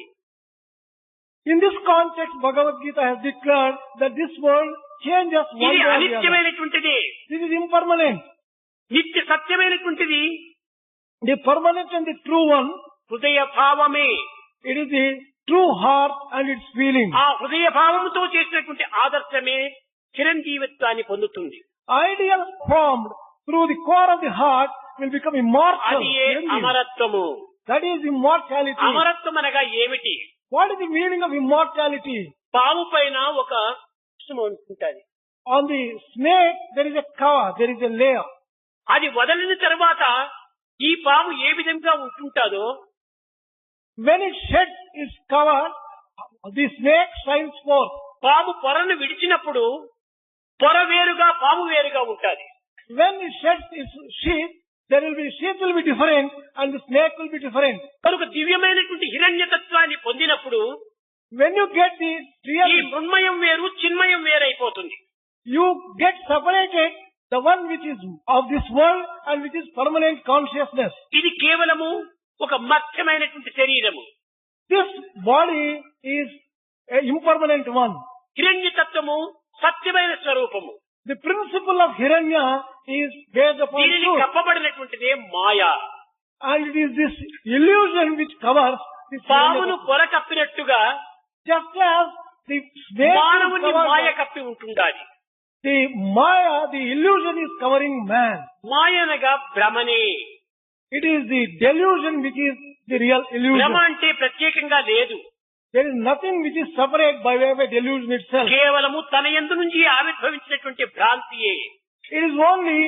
In this context, Bhagavad Gita has declared that this world changes one ఇది day or the other. అనిత్యమైనటువంటిది, This is impermanent. నిత్య సత్యమైనటువంటిది The permanent and the true one, హృదయ భావమే. it is the true heart and its feeling. ఆ హృదయ భావముతో చేసినటువంటి ఆదర్శమే చిరంజీవిత్వాన్ని పొందుతుంది. Ideal formed through the core of the heart will become immortal. అది ఏ అమరత్వము. That is immortality. అమరత్వం అనగా ఏమిటి? What is the meaning of immortality? పాము పైన ఒక కుసుమ ఉంటుంది. On the snake, there is a cover, there is a layer. అది వదిలిన తర్వాత ఈ పాము ఏ విధంగా ఉంటుంటాదో When it sheds its cover, the snake shines forth. పాము పొరను విడిచినప్పుడు పొర వేరుగా పాము వేరుగా ఉంటుంది. When it sheds its sheath, sheath will be different and the snake will be different. కనుక దివ్యమైనటువంటి హిరణ్యతత్వాన్ని పొందినప్పుడు When you get the ఈ real, మృన్మయం వేరు, చిన్మయం వేరైపోతుంది. you get separated the one which is of this world and which is permanent consciousness. ఇది కేవలము ఒక మత్స్యమైనటువంటి శరీరము. This body is an impermanent one. హిరణ్యతత్వము సత్యమైన స్వరూపము. The principle of Hiranya is based upon దీనిని truth. కప్పబడినటువంటిదే Maya. And it is this illusion which covers this పామును Hiranya. పొర కప్పినట్టుగా Just as the snake is మానవుని మాయ covered, కప్పి ఉంటుండాలి. the Maya, the illusion is covering man. మాయ అనగా భ్రమనే. It is the delusion which is the real illusion. భ్రమ అంటే ప్రత్యేకంగా లేదు. There is nothing which is separate by way of a delusion itself. కేవలము తన యందు నుంచి ఆవిర్భవించినటువంటి భ్రాంతియే. It is only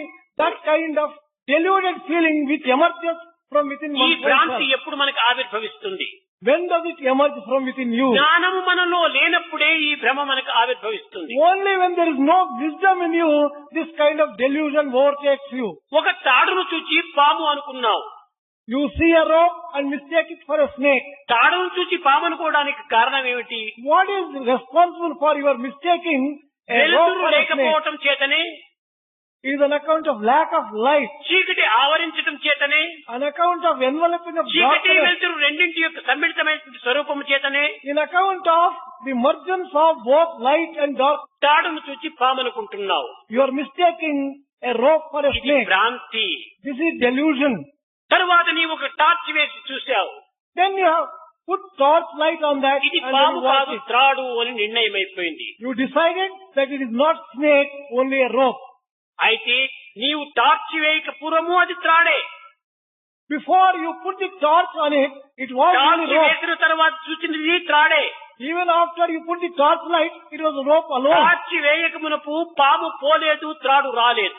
that kind of deluded feeling which emerges from within ఈ భ్రాంతి oneself. ఎప్పుడు మనకు ఆవిర్భవిస్తుంది? When does it emerge from within you? జ్ఞానము మనలో లేనప్పుడే ఈ భ్రమ మనకు ఆవిర్భవిస్తుంది. Only when there is no wisdom in you, this kind of delusion overtakes you. ఒక తాడును చూచి పాము అనుకున్నావు. You see a rope and mistake it for a snake. తాడును చూచి పాము అనుకోవడానికి కారణం ఏమిటి? What is responsible for your mistaking a rope వెలుతురు for a snake? లేకపోవటం చేతనే, It is an account of lack of light, చీకటి ఆవరించటం చేతనే, an account of enveloping of చీకటి darkness, వెలుతురు రెండింటి యొక్క సమ్మిళితమైనటువంటి స్వరూపము చేతనే in account of the emergence of both light and dark. తాడును చూచి పాము అనుకుంటున్నావు. You are mistaking a rope for a ఇది snake. భ్రాంతి. This is delusion. తరువాత నీవు ఒక టార్చ్ వేసి చూశావు. Then you have put torch light on that ఇది and పాము then you watch కాదు it. త్రాడు అని నిర్ణయం అయిపోయింది. You decided that it is not snake, only a rope. అయితే నీవు టార్చ్ వేయక పూర్వము అది త్రాడే. Before you put the torch on it, it was torch only rope. వేసిన తర్వాత చూచినది త్రాడే. Even after you put the torch light, it was rope alone. Torch వేయక మునపు పాము పోలేదు, త్రాడు రాలేదు.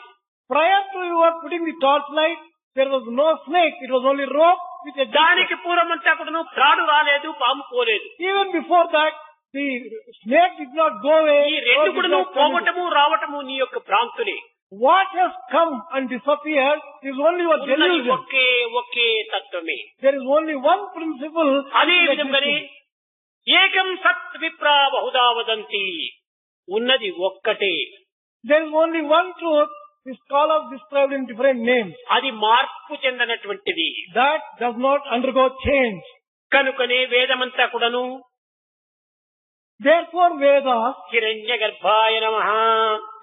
Prior to your putting the torch light, there was no snake, it was only rope with a దానికి పూర్వమంతా కూడాను త్రాడు రాలేదు, పాము పోలేదు. Even before that, the snake did not go away. ఈ రెండు rope did కూడాను not come in. పోవటము రావటము నీ యొక్క భ్రాంతులే. What has come and disappeared is only your ఉన్నది delusion. ఒకే తత్వమే. There is only one principle. అదే in విధంగానే existence. ఏకం సత్ విప్రా బహుదా వదంతి. ఉన్నది ఒక్కటే. There is only one truth. The scholars described in different names. అది మార్పు చెందనటువంటిది. That does not undergo change. కనుకనే వేదమంతా కూడాను Therefore Vedas హిరణ్య గర్భాయ నమః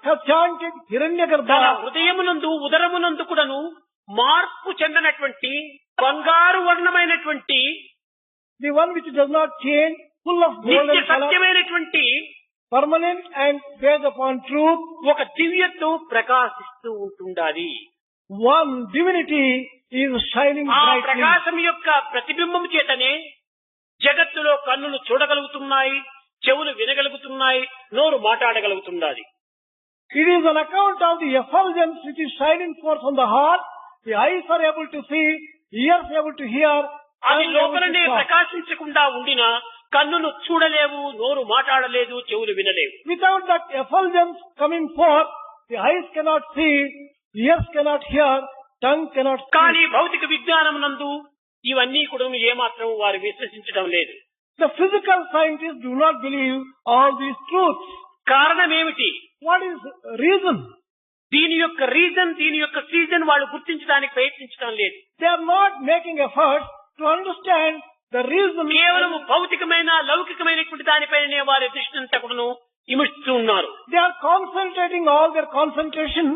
have chanted తన Hiranyagarbha. హృదయమునందు ఉదరమునందు కూడాను మార్పు చెందనటువంటి బంగారు వర్ణమైనటువంటి The one which does not change, full of నిత్య golden color, సత్యమైనటువంటి permanent and based upon truth. ఒక దివ్యత్వం ప్రకాశిస్తూ ఉంటుండాలి. One divinity is shining ఆ brightly. ప్రకాశం యొక్క ప్రతిబింబం చేతనే జగత్తులో కన్నులు చూడగలుగుతున్నాయి, చెవులు వినగలుగుతున్నాయి, నోరు మాట్లాడగలుగుతున్నది. It is on account of the effulgence which is shining forth on the heart. The eyes are able to see, ears are able to hear, అది tongue able లోపలనే to talk. ప్రకాశించకుండా ఉండినా కన్నులు చూడలేవు, నోరు మాట్లాడలేదు, చెవులు వినలేవు. Without that effulgence coming forth, the eyes cannot see, ears cannot hear, tongue cannot కానీ speak. భౌతిక విజ్ఞానం నందు ఇవన్నీ కూడా ఏమాత్రం వారు విశ్వసించడం లేదు. The physical scientists do not believe all these truths. కారణం ఏమిటి? What is reason? దీని యొక్క రీజన్, దీని యొక్క సీజన్ వాళ్ళు గుర్తించడానికి ప్రయత్నించడం లేదు. They are not making efforts to understand the reason. కేవలం భౌతికమైన లౌకికమైనటువంటి దానిపైనే వారి దృష్టిని తక్కువను ఇమిస్తూ ఉన్నారు. They are concentrating all their concentration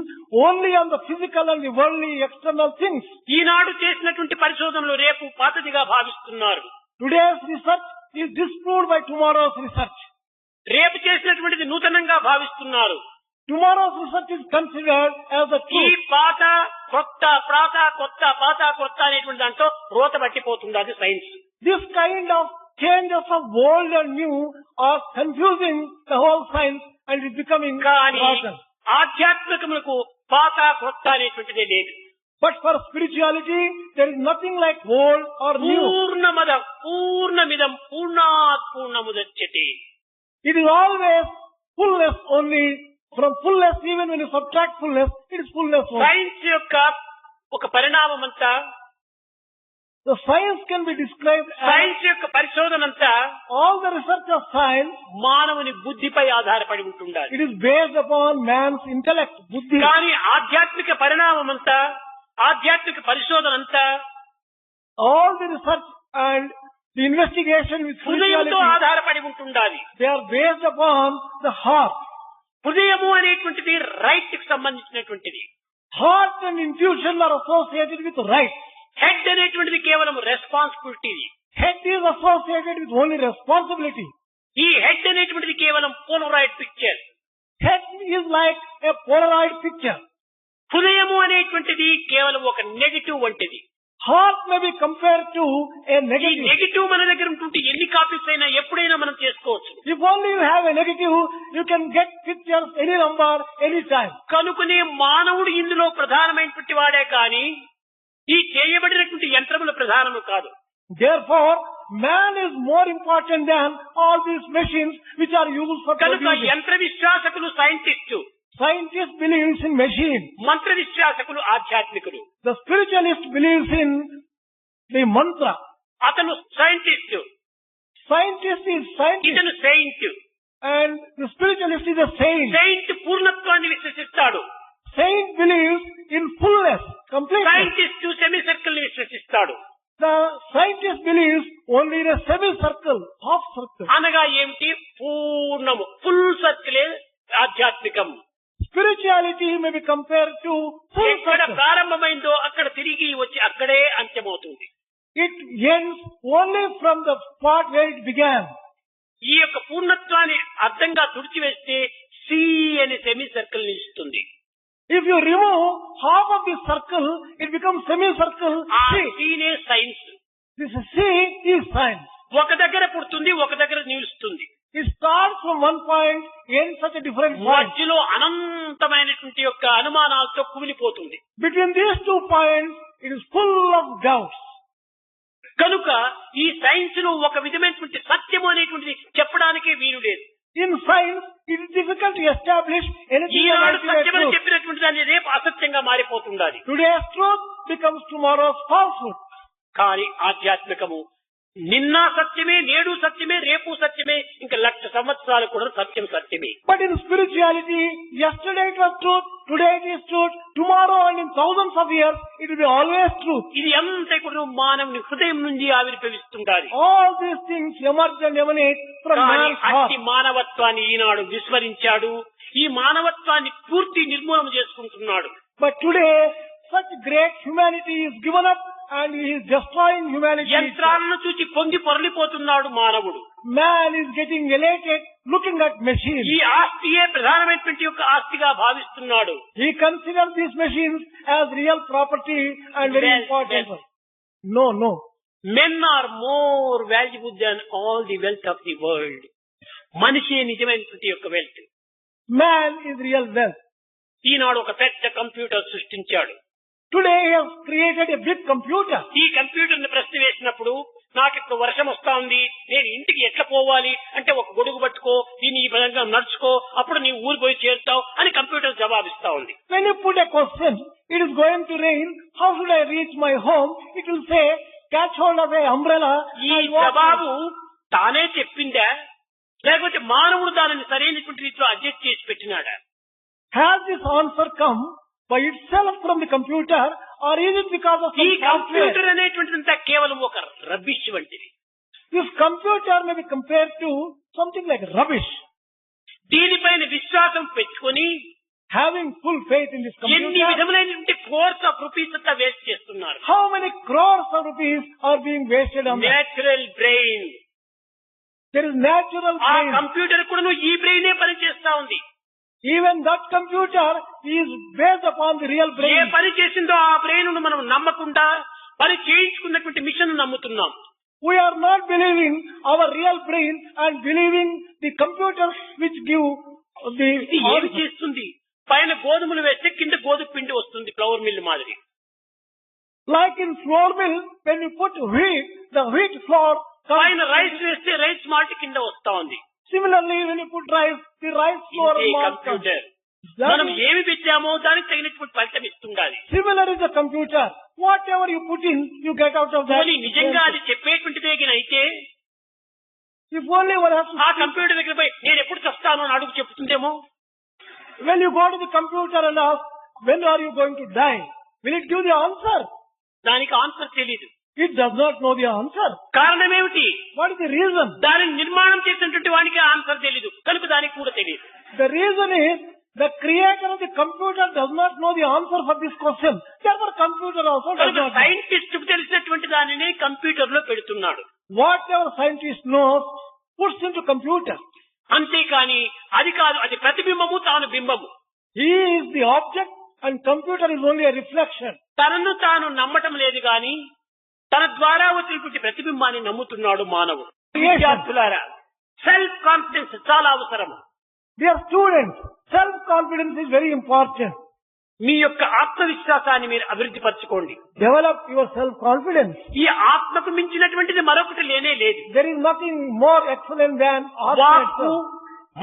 only on the physical and the worldly external things. ఈనాడు చేసినటువంటి పరిశోధనలు రేపు పాతదిగా భావిస్తున్నారు. Today's research is disproved by tomorrow's research. రేపు చేసినటువంటిది నూతనంగా భావిస్తున్నారు. Tomorrow's research is considered as the ఈ truth. పాత కొత్త, ప్రాత కొత్త, పాత కొత్త అనేటువంటి దాంట్లో రోత పట్టిపోతుంది. అది science. This kind of changes of old and new are confusing the whole science and is becoming కానీ rotten. ఆధ్యాత్మికములకు పాత కొత్త అనేటువంటిదే లేదు. But for spirituality, there is nothing like old or new. పూర్ణమదం పూర్ణమిదం పూర్ణాత్ పూర్ణముదచ్యతే. It is always fullness only. From fullness, even when you subtract fullness, it is fullness only. Science యొక్క ఒక పరిణామం అంతా, The science can be described as science యొక్క పరిశోధన అంతా all the research of science. మానవుని బుద్ధిపై ఆధారపడి ఉంటుండాలి. It is based upon man's intellect, buddhi. కానీ ఆధ్యాత్మిక పరిణామం అంతా, ఆధ్యాత్మిక పరిశోధన అంతా All the research and the investigation with హృదయంతో spirituality, ఆధారపడి ఉంటుండాలి. they are based upon the heart. హృదయము అనేటువంటిది రైట్ కి సంబంధించినటువంటిది. Heart and intuition are associated with right. Head అనేటువంటిది కేవలం responsibility. Head is associated with only responsibility. ఈ హెడ్ అనేటువంటిది కేవలం Polaroid picture. Head is like a Polaroid picture. హృదయము అనేటువంటిది కేవలం ఒక నెగటివ్ వంటిది. Heart may be compared to a ఈ negative. నెగిటివ్ మన దగ్గర ఉంటుంటే ఎన్ని కాపీస్ అయినా ఎప్పుడైనా మనం చేసుకోవచ్చు. If only you have a negative, you can get pictures any number, any time. కనుకనే మానవుడు ఇందులో ప్రధానమైనటువంటి వాడే కానీ ఈ చేయబడినటువంటి యంత్రములు ప్రధానము కాదు. Therefore, man is more important than all these machines which are used for కనుక producing. యంత్ర విశ్వాసకులు scientist, Scientist believes in machine. మంత్ర విశ్వాసకులు ఆధ్యాత్మికులు. The spiritualist believes in the mantra. అతను సైంటిస్టు, Scientist is scientist ఇతను saint. and the spiritualist is a saint. Saint పూర్ణత్వాన్ని విశ్వసిస్తాడు, Saint believes in fullness, completeness. Scientist semicircle ని విశ్వసిస్తాడు. The scientist believes only in a semicircle, half circle. అనగా ఏమిటి? పూర్ణము, ఫుల్ సర్కిలే ఆధ్యాత్మికం. Spirituality may be compared to full ఎక్కడ circle. ప్రారంభమైందో అక్కడ తిరిగి వచ్చి అక్కడే అంత్యమవుతుంది. It ends only from the spot where it began. ఈ యొక్క పూర్ణత్వాన్ని అర్థంగా తుడిచివేస్తే సి అనే సెమీ సర్కిల్ నిలుస్తుంది. If you remove half of this circle, it becomes semicircle. ఆ See, సీనే science. this C is science. ఒక దగ్గర పుడుతుంది, ఒక దగ్గర నిలుస్తుంది. It starts from one point, ends at a different point. మధ్యలో అనంతమైనటువంటి యొక్క అనుమానాలతో కుమిలిపోతుంది. Between these 2 points, it is full of doubts. కనుక ఈ సైన్స్ లో ఒక విధమైనటువంటి సత్యము అనేటువంటిది చెప్పడానికే వీలు లేదు. In science, it is difficult to establish anything as Eenadu ultimate సత్యమని truth. చెప్పినటువంటి దాన్ని రేపు అసత్యంగా మారిపోతుండాలి. Today's truth becomes tomorrow's falsehood. కానీ ఆధ్యాత్మికము నిన్న సత్యమే, నేడు సత్యమే, రేపు సత్యమే, ఇంకా 1,00,000 సంవత్సరాలు కూడా సత్యం సత్యమే. But in spirituality, yesterday it was truth, today it is truth, tomorrow and in thousands of years, it will be always truth. ఇది అంతా కూడా మానవుని హృదయం నుంచి ఆవిర్భవిస్తుండాలి. All these things emerge and emanate from కానీ man's heart. అట్టి మానవత్వాన్ని ఈనాడు విస్మరించాడు. ఈ మానవత్వాన్ని పూర్తి నిర్మూలన చేసుకుంటున్నాడు. But today, such great humanity is given up and he is destroying humanity. యంత్రాలను చూసి పొంగి పొరలిపోతున్నాడు మానవుడు. Man is getting elated looking at machines. ఈ ఆస్తియే ప్రధానమైనటువంటి యొక్క ఆస్తిగా భావిస్తున్నాడు. He considers these machines as real property and very Well, important. well. No. Men are more valuable than all the wealth of the world. మనిషే నిజమైనటువంటి యొక్క wealth. Man is real wealth. ఈనాడు ఒక పెద్ద కంప్యూటర్ సృష్టించాడు. Today he has created a big computer. ఈ కంప్యూటర్ ని ప్రశ్న వేసినప్పుడు నాకు ఇప్పుడు వర్షం వస్తా ఉంది, నేను ఇంటికి ఎట్లా పోవాలి అంటే ఒక గొడుగు పట్టుకో, దీన్ని ఈ విధంగా నడుచుకో, అప్పుడు నీ ఊరు పోయి చేరుతావు అని కంప్యూటర్ జవాబిస్తా ఉంది. When you put a question, it is going to rain, how should I reach my home? It will say, catch hold of a umbrella ఈ and walk. జవాబు తానే చెప్పిందా లేకపోతే మానవుడు దానిని సరైనటువంటి రీతిలో అడ్జస్ట్ చేసి పెట్టినాడా? Has this answer come by itself from the computer or is it because of ఈ some software? కంప్యూటర్ అనేటువంటిదంతా కేవలం ఒక రబ్బిష్ వంటిది. This computer may be compared to something like rubbish. దీనిపైన విశ్వాసం పెట్టుకొని Having full faith in this ఎన్ని computer, విధములైనటువంటి కోర్స్ ఆఫ్ రూపీస్ అంతా వేస్ట్ చేస్తున్నారు. how many crores of rupees are being wasted on that? Natural brain, There is natural ఆ brain. కంప్యూటర్ కూడా ఈ బ్రెయినే పనిచేస్తా ఉంది. Even that computer is based upon the real A brain. పని చేసిందో ఆ బ్రెయిన్ ను మనం నమ్మకుండా పని చేయించుకున్నటువంటి మిషన్ నమ్ముతున్నాం. We are not believing our real brain and believing the computers which give ఇది the ఏమి చేస్తుంది? పైన గోధుమలు వేస్తే కింద గోధుమ పిండి వస్తుంది, ఫ్లవర్ మిల్ మాదిరి. Like in flour mill, when you put wheat, the wheat flour పైన comes. రైస్ వేస్తే రైస్ మాల్ట్ కింద వస్తా ఉంది. Similarly, when you put rice, the rice flour ఇదే malt comes. కంప్యూటర్. That మనం is- ఏమి పెట్టామో దానికి తగినటువంటి ఫలితం ఇస్తుండాలి. Similar is the computer. Whatever you put in, you get out of that. కానీ నిజంగా అది చెప్పేటువంటిదే అయితే If only one has ఆ to. కంప్యూటర్ దగ్గర పోయి నేను ఎప్పుడు చస్తాను అని అడుగు చెప్తుందేమో. When you go to the computer and ask, when are you going to die? Will it give the answer? దానికి ఆన్సర్ తెలీదు. It does not know the answer. కారణం ఏమిటి? What is the reason? దానిని నిర్మాణం చేసినటువంటి వానికి ఆన్సర్ తెలీదు, కనుక దానికి కూడా తెలియదు. The reason is the creator of the computer does not know the answer for this question. Therefore, computer also does కనుక not know. సైంటిస్ట్ కు తెలిసినటువంటి దానిని కంప్యూటర్ లో పెడుతున్నాడు. Whatever scientist knows, puts into computer. అంతేకాని అది కాదు, అది ప్రతిబింబము, తాను బింబము. He is the object and computer is only a reflection. తనను తాను నమ్మటం లేదు గాని తన ద్వారా వచ్చినటువంటి ప్రతిబింబాన్ని నమ్ముతున్నాడు మానవుడు. విద్యార్థులారా, సెల్ఫ్ కాన్ఫిడెన్స్ చాలా అవసరం. Dear students, self-confidence is very important. మీ యొక్క ఆత్మవిశ్వాసాన్ని మీరు అభివృద్ధి పరచుకోండి. Develop your self-confidence. ఈ ఆత్మకు మించినటువంటిది మరొకటి లేనే లేదు. There is nothing more excellent than Atma వాక్కు, itself.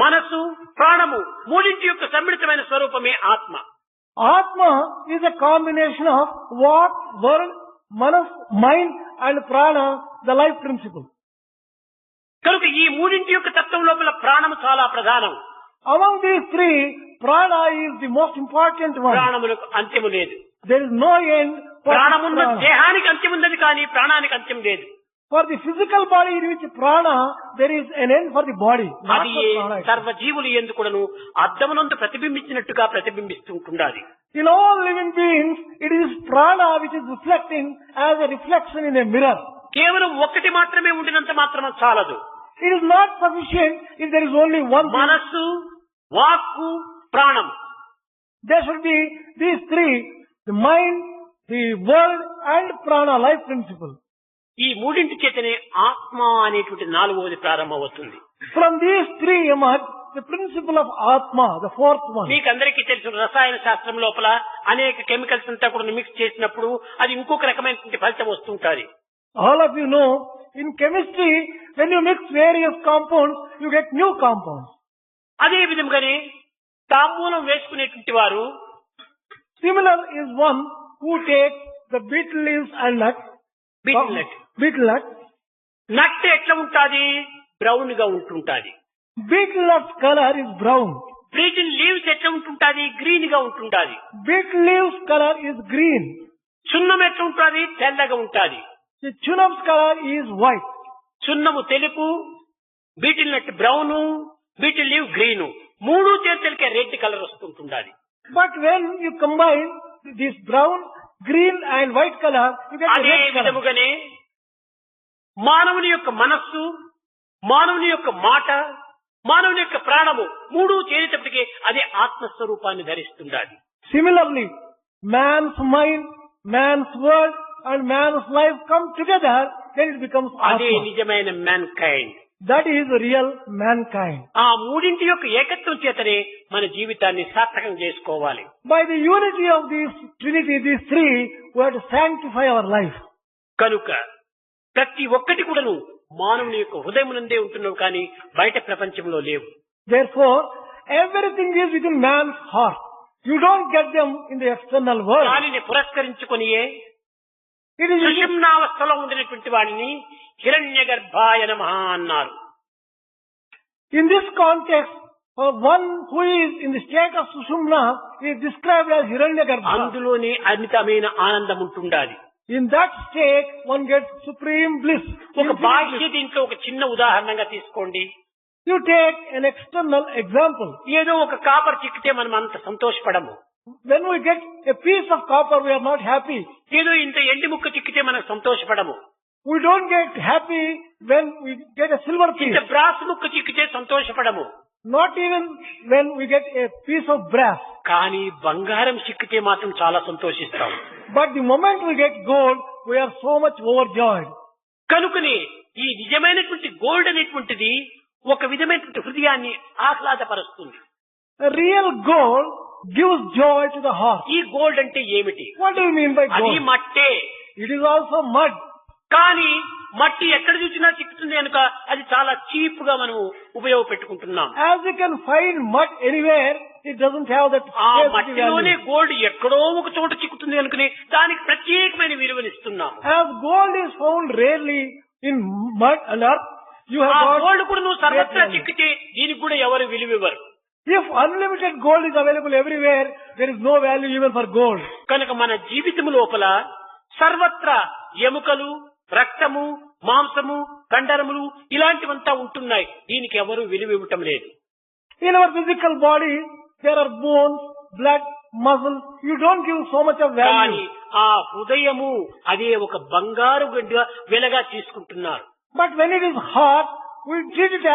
మనసు, ప్రాణము మూడింటి యొక్క సమ్మిళితమైన స్వరూపమే ఆత్మ. Atma is a combination of what, word, manas, mind and prana, the life principle. కనుక ఈ మూడింటి యొక్క తత్వం లోపల ప్రాణము చాలా ప్రధానం. Among these three, prana is the most important one. ప్రాణములకు అంత్యము లేదు. There is no end for ప్రాణమున్న prana. దేహానికి అంత్యం ఉన్నది కానీ ప్రాణానికి అంత్యం లేదు. For the physical body in which prana, there is an end for the body. Not అది for prana. సర్వజీవులు ఎందుకును అద్దమునందు ప్రతిబింబించినట్టుగా ప్రతిబింబిస్తుంటుండాలి. In all living beings, it is prana which is reflecting as a reflection in a mirror. కేవలం ఒక్కటి మాత్రమే ఉండినంత మాత్రం చాలదు. It is not sufficient if there is only one thing. మనస్సు, వాక్కు, ప్రాణం. There should be these three, the mind, the word and prana, life principle. ఈ మూడింటి చేతనే ఆత్మ అనేటువంటి నాలుగవది ప్రారంభమవుతుంది. From these three emerge the principle of Atma, the fourth one. మీకు అందరికీ తెలుసు, రసాయన శాస్త్రం లోపల అనేక కెమికల్స్ అంతా కూడా మిక్స్ చేసినప్పుడు అది ఇంకొక రకమైనటువంటి ఫలితం వస్తుంటారు. All of you know, in chemistry, when you mix various compounds, you get new compounds. అదే విధంగానే తాంబూలం వేసుకునేటువంటి వారు Similar is one who takes the betel leaves and nuts. Betel nut. Betel nut. Nut ఎట్లా ఉంటుంది? బ్రౌన్ గా ఉంటుంటాది. Betel nut's color is brown. Betel leaves ఎట్లా ఉంటుంటాది? గ్రీన్ గా ఉంటుంటాది. Betel leaves color is green. సున్నం ఎట్లా ఉంటుంది? తెల్లగా ఉంటాది. The chunam's color is white. సున్నము తెలుపు, betel nut brown, betel leave green, మూడు చేతులకే రెడ్ కలర్ వస్తుంటుండాలి. But when you combine this brown, green and white color, you get అదే red color. విధముగానే మానవుని యొక్క మనస్సు, మానవుని యొక్క మాట, మానవుని యొక్క ప్రాణము మూడు చేరేటప్పటికే అదే ఆత్మస్వరూపాన్ని ధరిస్తుండాలి. Similarly, man's mind, man's word and man's life come together, then it becomes అదే Atma. నిజమైన man kind. That is real mankind. ఆ మూడింటి యొక్క ఏకత్వం చేతనే మన జీవితాన్ని సార్థకం చేసుకోవాలి. By the unity of these Trinity, these three, we have to sanctify our life. కనుక ప్రతి ఒక్కటి కూడాను మానవుని యొక్క హృదయమునందే ఉంటున్నావు కానీ బయట ప్రపంచంలో లేవు. Therefore, everything is within man's heart. You don't get them in the external world. దానిని పురస్కరించుకొనియే It is సుషుమ్నావస్థలో ఉండినటువంటి వాడిని హిరణ్య గర్భాయ నమః అన్నారు. in this context, one who is in the state of Sushumna is described as Hiranyagarbha. అందులోనే అమితమైన ఆనందం ఉంటుండాలి. In that state, one gets supreme bliss. ఒక Infinite బాహ్య bliss. దీంట్లో ఒక చిన్న ఉదాహరణగా తీసుకోండి. You take an external example. ఏదో ఒక కాపర్ చిక్కితే మనం అంత సంతోషపడము. When we get a piece of copper, we are not happy. ఏదో ఇంత ఎండి ముక్క చిక్కితే మనం సంతోషపడము. We don't get happy when we get a silver piece. ఇంత బ్రాస్ ముక్క చిక్కితే సంతోషపడము. Not even when we get a piece of brass. కానీ బంగారం చిక్కితే మాత్రం చాలా సంతోషిస్తాం. But the moment we get gold, we are so much overjoyed. కనుకనే ఈ నిజమైనటువంటి గోల్డ్ అనేటువంటిది ఒక విధమైనటువంటి హృదయాన్ని ఆహ్లాదపరుస్తుంది. A real gold gives joy to the heart. ఈ గోల్డ్ అంటే ఏమిటి? What do you mean by అది gold? మట్టే. It is also mud. కానీ మట్టి ఎక్కడ చూసినా చిక్కుతుంది కనుక అది చాలా చీప్ గా మనం ఉపయోగపెట్టుకుంటున్నాం. As you can find mud anywhere, it doesn't have that ఆ scarcity మట్టిలోనే value. గోల్డ్ ఎక్కడో ఒక చోట చిక్కుతుంది అనుకుని దానికి ప్రత్యేకమైన విలువనిస్తున్నాం. As gold is found rarely in mud and earth, you ఆ have got గోల్డ్ కూడా నువ్వు సర్వత్రా great value. చిక్కితే దీనికి కూడా ఎవరు విలువ ఇవ్వరు. If unlimited gold is available everywhere, there is no value even for gold. కనుక మన జీవితం లోపల సర్వత్రా ఎముకలు, రక్తము, మాంసము, కండరములు ఇలాంటివంతా ఉంటున్నాయి. దీనికి ఎవరు విలువ ఇవ్వటం లేదు. In our physical body, there are bones, blood, muscles. You don't give so much of కానీ value. ఆ హృదయము అదే ఒక బంగారు గడ్డ వెలగా తీసుకుంటున్నారు. But when it is heart, we treat it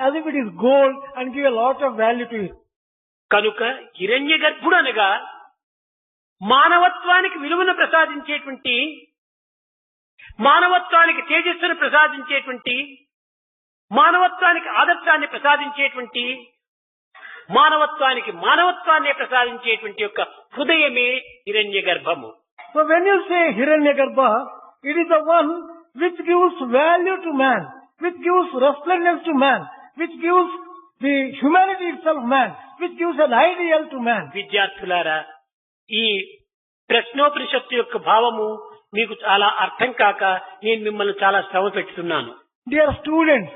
as if it is gold and give a lot of value to it. కనుక హిరణ్య గర్భుడు అనగా మానవత్వానికి విలువను ప్రసాదించేటువంటి, మానవత్వానికి తేజస్సును ప్రసాదించేటువంటి, మానవత్వానికి ఆదర్శాన్ని ప్రసాదించేటువంటి, మానవత్వానికి మానవత్వాన్ని ప్రసాదించేటువంటి యొక్క హృదయమే హిరణ్య గర్భము. So when you say Hiranyagarbha, it is the one which gives value to man, which gives resplendence to man, which gives the humanity itself man, which gives an ideal to man. విద్యార్థులారా, ఈ ప్రశ్నోపనిషత్తు యొక్క భావము మీకు చాలా అర్థం కాక నేను మిమ్మల్ని చాలా శ్రమ పెట్టుతున్నాను. Dear students,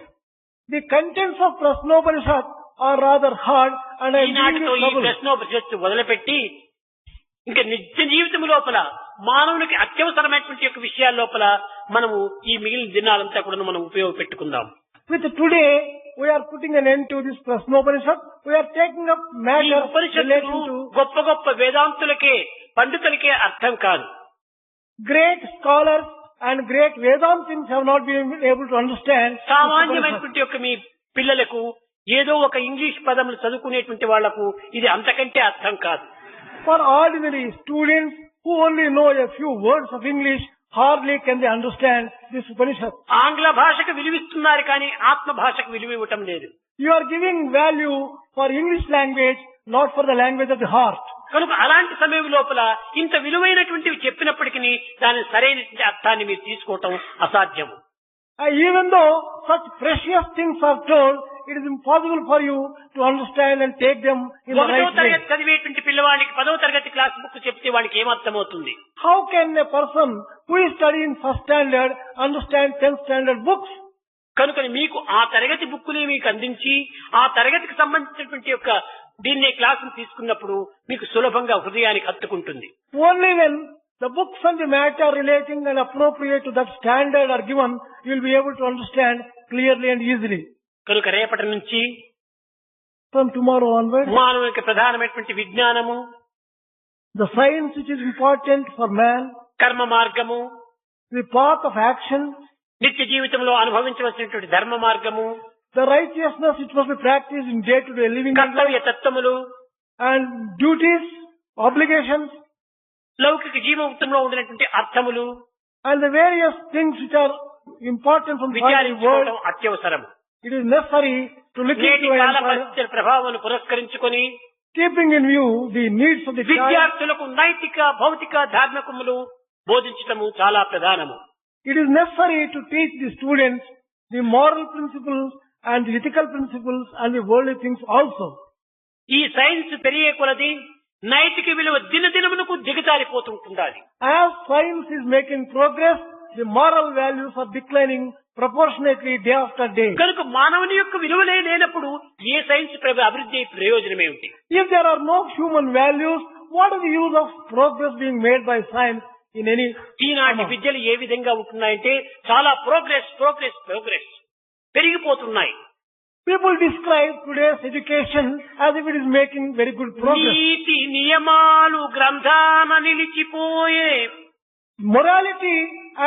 the contents of Prashnopanishad are rather hard and I am giving ఈనాటితో you ఈ trouble. ప్రశ్నోపనిషత్తు వదిలిపెట్టి ఇంకా నిత్య జీవితం లోపల మానవునికి అత్యవసరమైనటువంటి యొక్క విషయాల లోపల మనము ఈ మిగిలిన దినాలంతా కూడా మనం ఉపయోగపెట్టుకుందాం. With today, we are putting an end to this Prashnopanishad. We are taking up ఈ matters ఉపనిషత్తులు relating to గొప్ప గొప్ప వేదాంతులకే పండితులకే అర్థం కాదు. great scholars and great Vedantins have not been able to understand. this Upanishad. సామాన్యమైనటువంటి యొక్క మీ పిల్లలకు ఏదో ఒక ఇంగ్లీష్ పదములు చదువుకునేటువంటి వాళ్లకు ఇది అంతకంటే అర్థం కాదు. For ordinary students who only know a few words of English, hardly can they understand this Upanishad. ఆంగ్ల భాషకు విలువిస్తున్నారు కానీ ఆత్మ భాషకు విలువ ఇవ్వటం లేదు. You are giving value for English language, not for the language of the heart. కనుక అలాంటి సమయం లోపల ఇంత విలువైనటువంటివి చెప్పినప్పటికీ దాని సరైన అర్థాన్ని మీరు తీసుకోవటం అసాధ్యము. Even though such precious things are told, it is impossible for you to understand and take them in the ఒకటో right way. తరగతి చదివేటువంటి పిల్లవాడికి 10వ తరగతి క్లాస్ బుక్ చెప్తే వాడికి ఏమర్థమవుతుంది? How can a person who is studying first standard understand 10th standard books? కనుక మీకు ఆ తరగతి బుక్కుని మీకు అందించి ఆ తరగతికి సంబంధించినటువంటి యొక్క దీన్ని క్లాసును తీసుకున్నప్పుడు మీకు సులభంగా హృదయానికి హత్తుకుంటుంది. Only when the books and the matter relating and appropriate to that standard are given, you will be able to understand clearly and easily. కనుక రేపటి నుంచి From tomorrow onwards, మానవునికి ప్రధానమైనటువంటి విజ్ఞానము, the science which is important for man, కర్మ మార్గము, the path of action, నిత్య జీవితంలో అనుభవించవలసినటువంటి ధర్మ మార్గము, the righteousness which must be practiced in day-to-day living in life, కర్తవ్య తత్వములు, and duties, obligations, లౌకిక జీవితంలో ఉండినటువంటి అర్థములు and the various things which are important from the world. విచారించుకోవడం అత్యవసరము. It is necessary to look నేటి into కాల and పరిస్థితుల ప్రభావాన్ని పురస్కరించుకొని keeping in view the needs of the child. విద్యార్థులకు నైతిక భౌతిక ధార్మికములు బోధించటము చాలా ప్రధానము. It is necessary to teach the students the moral principles and the ethical principles and the worldly things also. ఈ సైన్స్ పెరిగే కొలది నైతిక విలువ దినదినమునకు దిగజారిపోతుంటుండాలి. As science is making progress, the moral values are declining proportionately day after day. కనుక మానవుని యొక్క విలువలే లేనప్పుడు ఏ సైన్స్ అభివృద్ధి ప్రయోజనం ఏమిటి? If there are no human values, what is the use of progress being made by science in any ఈనాటి form? విద్యలు ఏ విధంగా ఉంటున్నాయంటే చాలా ప్రోగ్రెస్ ప్రోగ్రెస్ ప్రోగ్రెస్ పెరిగిపోతున్నాయి. People describe today's education as if it is making very good progress. నీతి నియమాలు గ్రంథాన నిలిచిపోయే, Morality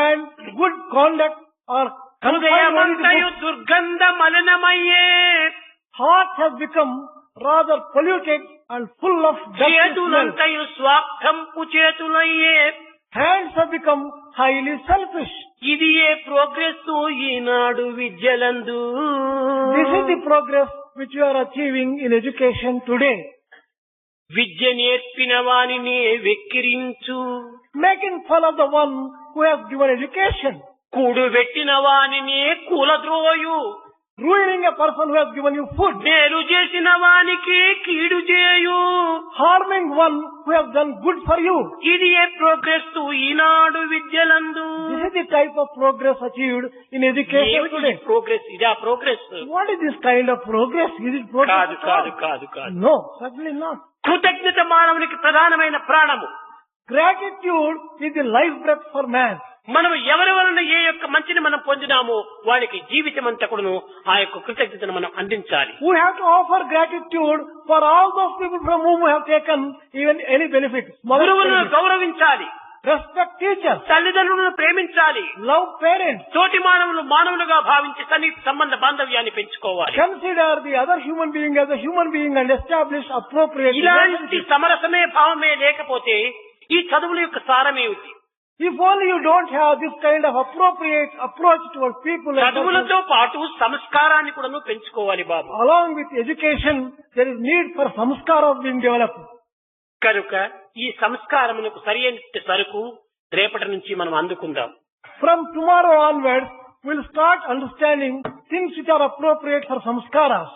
and good conduct are confined only to హృదయమంతయు books. దుర్గంధ మలినమయ్యే, Heart has become rather polluted and full of dust and smell. చేతులంతయు స్వార్థంపు చేతులయ్యే. Hands have become highly selfish. ఇది ఏ ప్రోగ్రెస్ ఈనాడు విద్యలందు. This is the progress which you are achieving in education today. విద్య నేర్పిన వానినే వెక్కిరించు, Making fun of the one who has given education. కూడు పెట్టిన వానినే కూలద్రోయు, Ruining a person who has given you food. మేలు చేసిన వానికి కీడు చేయు. Harming one who has done good for you. ఇది ఏ ప్రోగ్రెస్ ఈనాడు విద్యలందు. This is the type of progress achieved in education today. Progress ఇదా progress? What is this kind of progress? Is it progress? కాదు at కాదు all? కాదు కాదు. No, certainly not. కృతజ్ఞత మానవునికి ప్రధానమైన ప్రాణము. Gratitude is the life breath for man. మనం ఎవరి వలన ఏ యొక్క మంచిని మనం పొందినామో వారికి జీవితం అంతా కూడాను ఆ యొక్క కృతజ్ఞతను మనం అందించాలి. We have to offer gratitude for all those people from whom we have taken even any benefit. గురువులను గౌరవించాలి, Respect teachers. తల్లిదండ్రులను ప్రేమించాలి, Love parents. తోటి మానవులు మానవులుగా భావించి సన్నిహిత సంబంధ బాంధవ్యాన్ని పెంచుకోవాలి. Consider the other human being as a human being and establish appropriate ఇలాంటి relationships. సమరసమే భావమే లేకపోతే ఈ చదువుల యొక్క సారమేమిటి? If only you don't have this kind of appropriate approach towards people, and చదువులతో పాటు సంస్కారాన్ని కూడాను పెంచుకోవాలి బాబు. along with education, there is need for samskara being developed. కనుక ఈ సంస్కారమునకు సరైన సరుకు రేపటి నుంచి మనం అందుకుందాం. From tomorrow onwards, we'll start understanding things which are appropriate for samskaras.